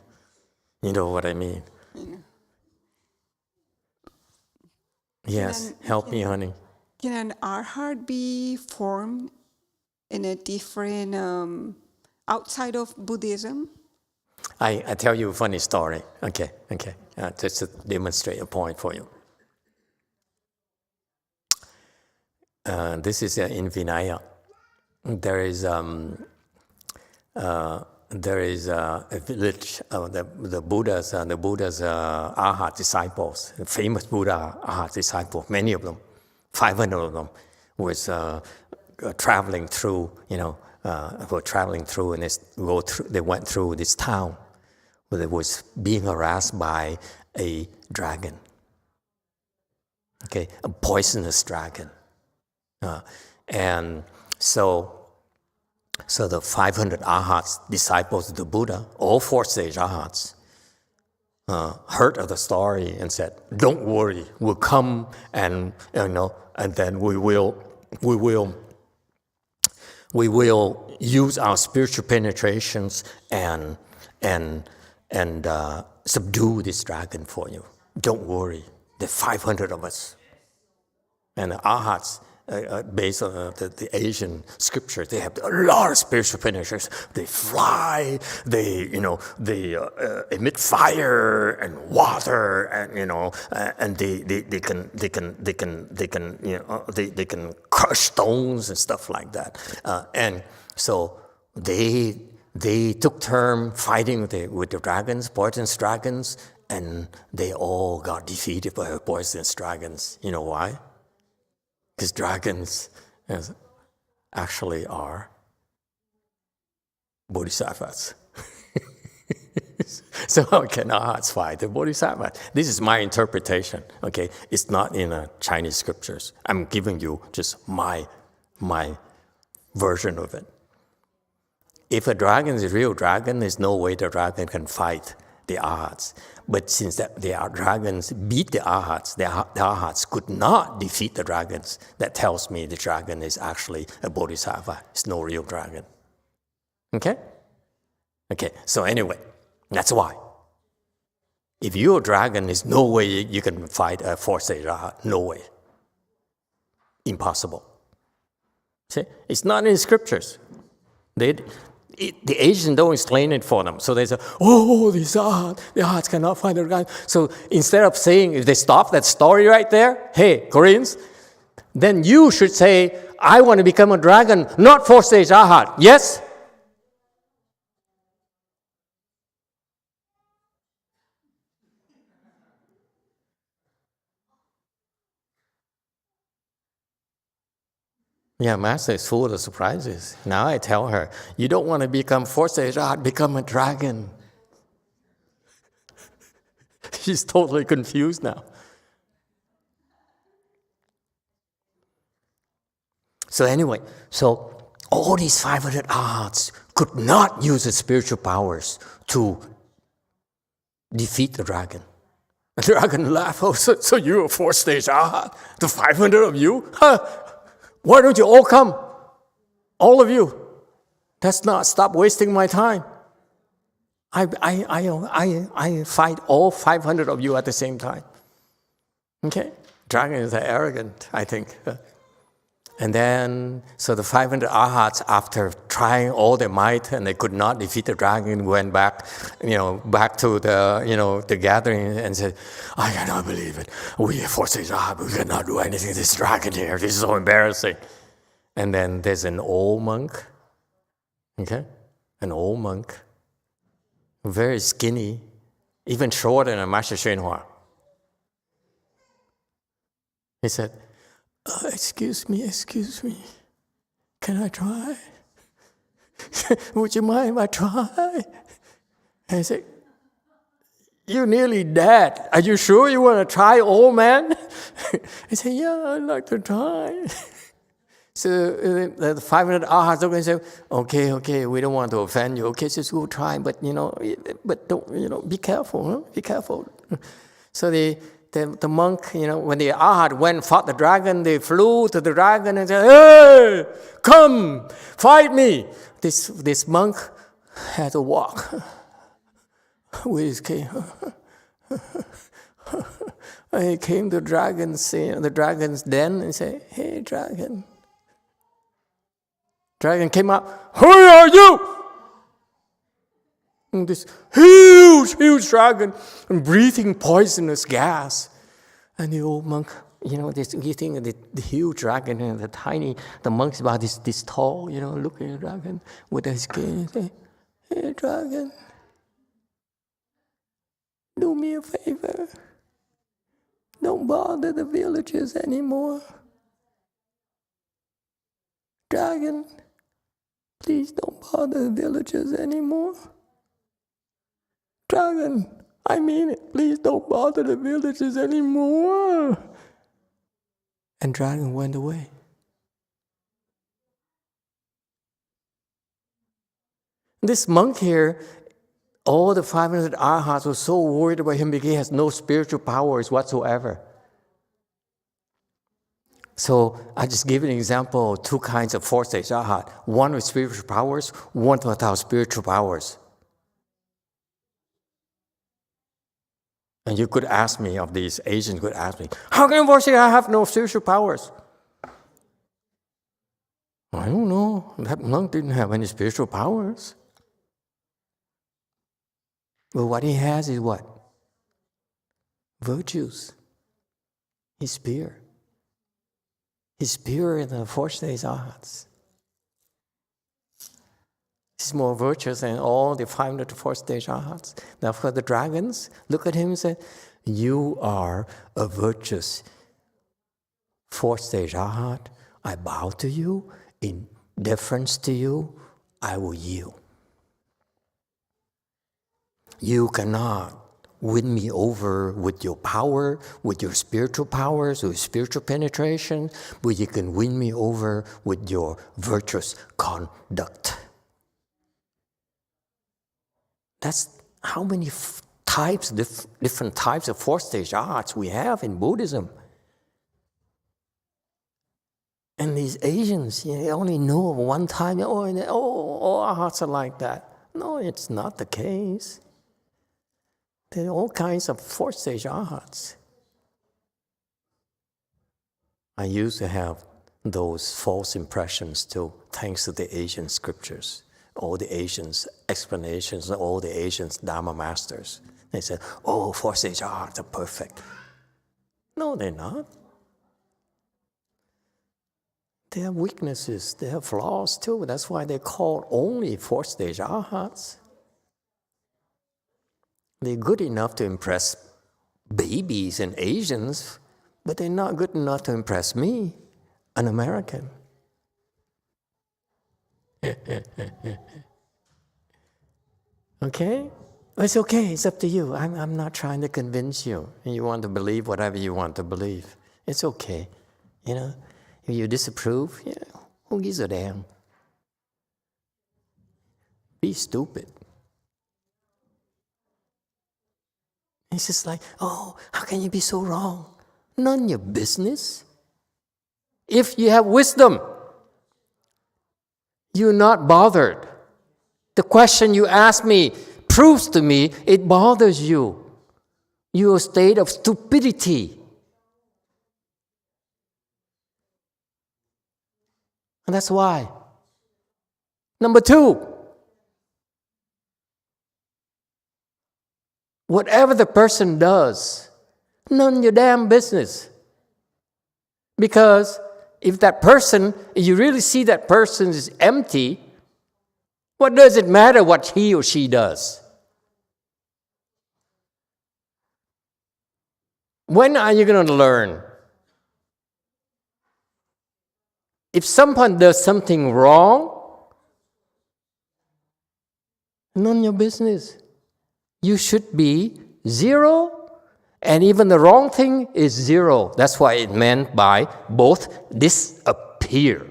You know what I mean? Yes, help me, honey. Can an arhat be formed in a different, outside of Buddhism? I tell you a funny story. Okay. Just to demonstrate a point for you. This is in Vinaya. There is there is a village of the Buddha's Arhat disciples, the famous Buddha Arhat disciples, many of them, 500 of them, was traveling through, were traveling through, and they went through this town where it was being harassed by a dragon, a poisonous dragon. And so the 500 Arhats, disciples of the Buddha, all 4 stage Arhats, heard of the story and said, "Don't worry, we'll come and and then we will use our spiritual penetrations and subdue this dragon for you. Don't worry. There are 500 of us." And the Arhats, based on the Asian scriptures, they have a lot of spiritual penetration. They fly, they emit fire and water, and they can crush stones and stuff like that. And so they took turn fighting with the dragons, poisonous dragons, and they all got defeated by the poisonous dragons. You know why? Because dragons actually are bodhisattvas. So how can Arhats fight the bodhisattvas? This is my interpretation. Okay, it's not in Chinese scriptures. I'm giving you just my version of it. If a dragon is a real dragon, there's no way the dragon can fight the Arhats. But since the dragons beat the Arhats, the Arhats could not defeat the dragons. That tells me the dragon is actually a bodhisattva. It's no real dragon. Okay? So anyway, that's why. If you're a dragon, there's no way you can fight a 4-stage Arhat. No way. Impossible. See? It's not in the scriptures. The Asians don't explain it for them. So they say, "Oh, the Arhats cannot find the dragon." So instead of saying, if they stop that story right there, "Hey, Koreans," then you should say, "I want to become a dragon, not 4-stage Arhat." Yes? Yeah, Master is full of surprises. Now I tell her, you don't want to become 4-stage Arhat, become a dragon. She's totally confused now. So anyway, all these 500 Arhats could not use the spiritual powers to defeat the dragon. The dragon laughed. "Oh, so you're a 4-stage Arhat? The 500 of you? Huh? Why don't you all come? All of you. Let's not stop wasting my time. I fight all 500 of you at the same time." Okay? Dragon is arrogant, I think. And then, so the 500 Arhats, after trying all their might and they could not defeat the dragon, went back to the gathering and said, "I cannot believe it. We are 4-stage Arhat, we cannot do anything to this dragon here. This is so embarrassing." And then there's an old monk, very skinny, even shorter than Master YongHua. He said, excuse me, can I try? Would you mind if I try?" And I said, "You're nearly dead. Are you sure you want to try, old man?" I said, "Yeah, I'd like to try." So the 500 Arhats are going to say, okay, we don't want to offend you. Okay, just go try, but don't, be careful, huh? Be careful. So the monk, when the Arhat went and fought the dragon, they flew to the dragon and said, "Hey, come, fight me." This monk had to walk with his cane. He came to the dragon's den and said, "Hey, dragon." Dragon came up, "Who are you?" And this huge dragon, and breathing poisonous gas. And the old monk, you think the huge dragon and the monk's about this tall, looking at the dragon with his cane and say, Hey, dragon, do me a favor. Don't bother the villagers anymore. Dragon, please don't bother the villagers anymore. Dragon, I mean it. Please don't bother the villagers anymore. And dragon went away. This monk here, all the 500 arhats were so worried about him because he has no spiritual powers whatsoever. So I just give an example of two kinds of fourth-stage arhat. One with spiritual powers, one without spiritual powers. And you could ask me, of these Asians could ask me, how can fourth-stage I have no spiritual powers? I don't know. That monk didn't have any spiritual powers. But what he has is what? Virtues. He's pure. He's pure in the fourth-stage arhats. He's more virtuous than all the 500 fourth-stage arhats. Now for the dragons, look at him and say, you are a virtuous fourth-stage arhat. I bow to you. In deference to you, I will yield. You cannot win me over with your power, with your spiritual powers, with spiritual penetration, but you can win me over with your virtuous conduct. That's how many different types of fourth-stage arhats we have in Buddhism. And these Asians, they only know of one time, all arhats are like that. No, it's not the case. There are all kinds of fourth-stage arhats. I used to have those false impressions too, thanks to the Asian scriptures, all the Asians' explanations, all the Asians' Dharma masters. They said, oh, fourth-stage arhats are perfect. No, they're not. They have weaknesses, they have flaws too. That's why they're called only fourth-stage arhats. They're good enough to impress babies and Asians, but they're not good enough to impress me, an American. Okay? It's okay, it's up to you. I'm not trying to convince you. You want to believe whatever you want to believe. It's okay. You know, if you disapprove, yeah, who gives a damn? Be stupid. It's just like, oh, how can you be so wrong? None of your business. If you have wisdom, you're not bothered. The question you ask me proves to me it bothers you. Your state of stupidity. And that's why. Number two, whatever the person does, none of your damn business. Because if that person, if you really see that person is empty, what does it matter what he or she does? When are you going to learn? If someone does something wrong, none of your business. You should be zero, and even the wrong thing is zero. That's why it meant by both disappear.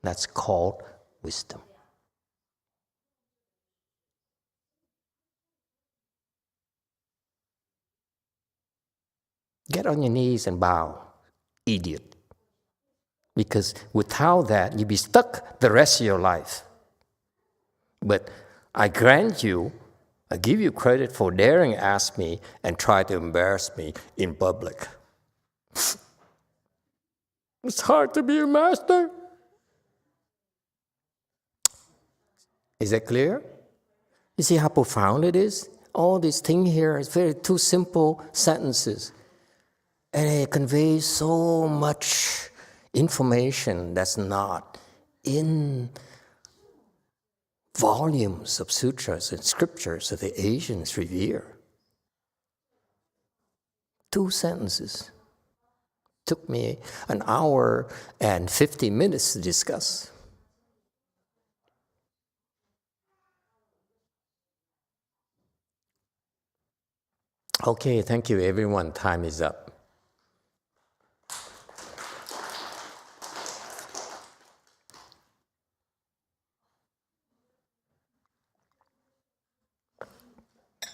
That's called wisdom. Get on your knees and bow, idiot. Because without that, you'll be stuck the rest of your life. But I grant you, I give you credit for daring to ask me and try to embarrass me in public. It's hard to be a master. Is that clear? You see how profound it is? All these things here is very two simple sentences. And it conveys so much information that's not in volumes of sutras and scriptures that the Asians revere. 2 sentences. Took me an hour and 50 minutes to discuss. Okay, thank you everyone. Time is up.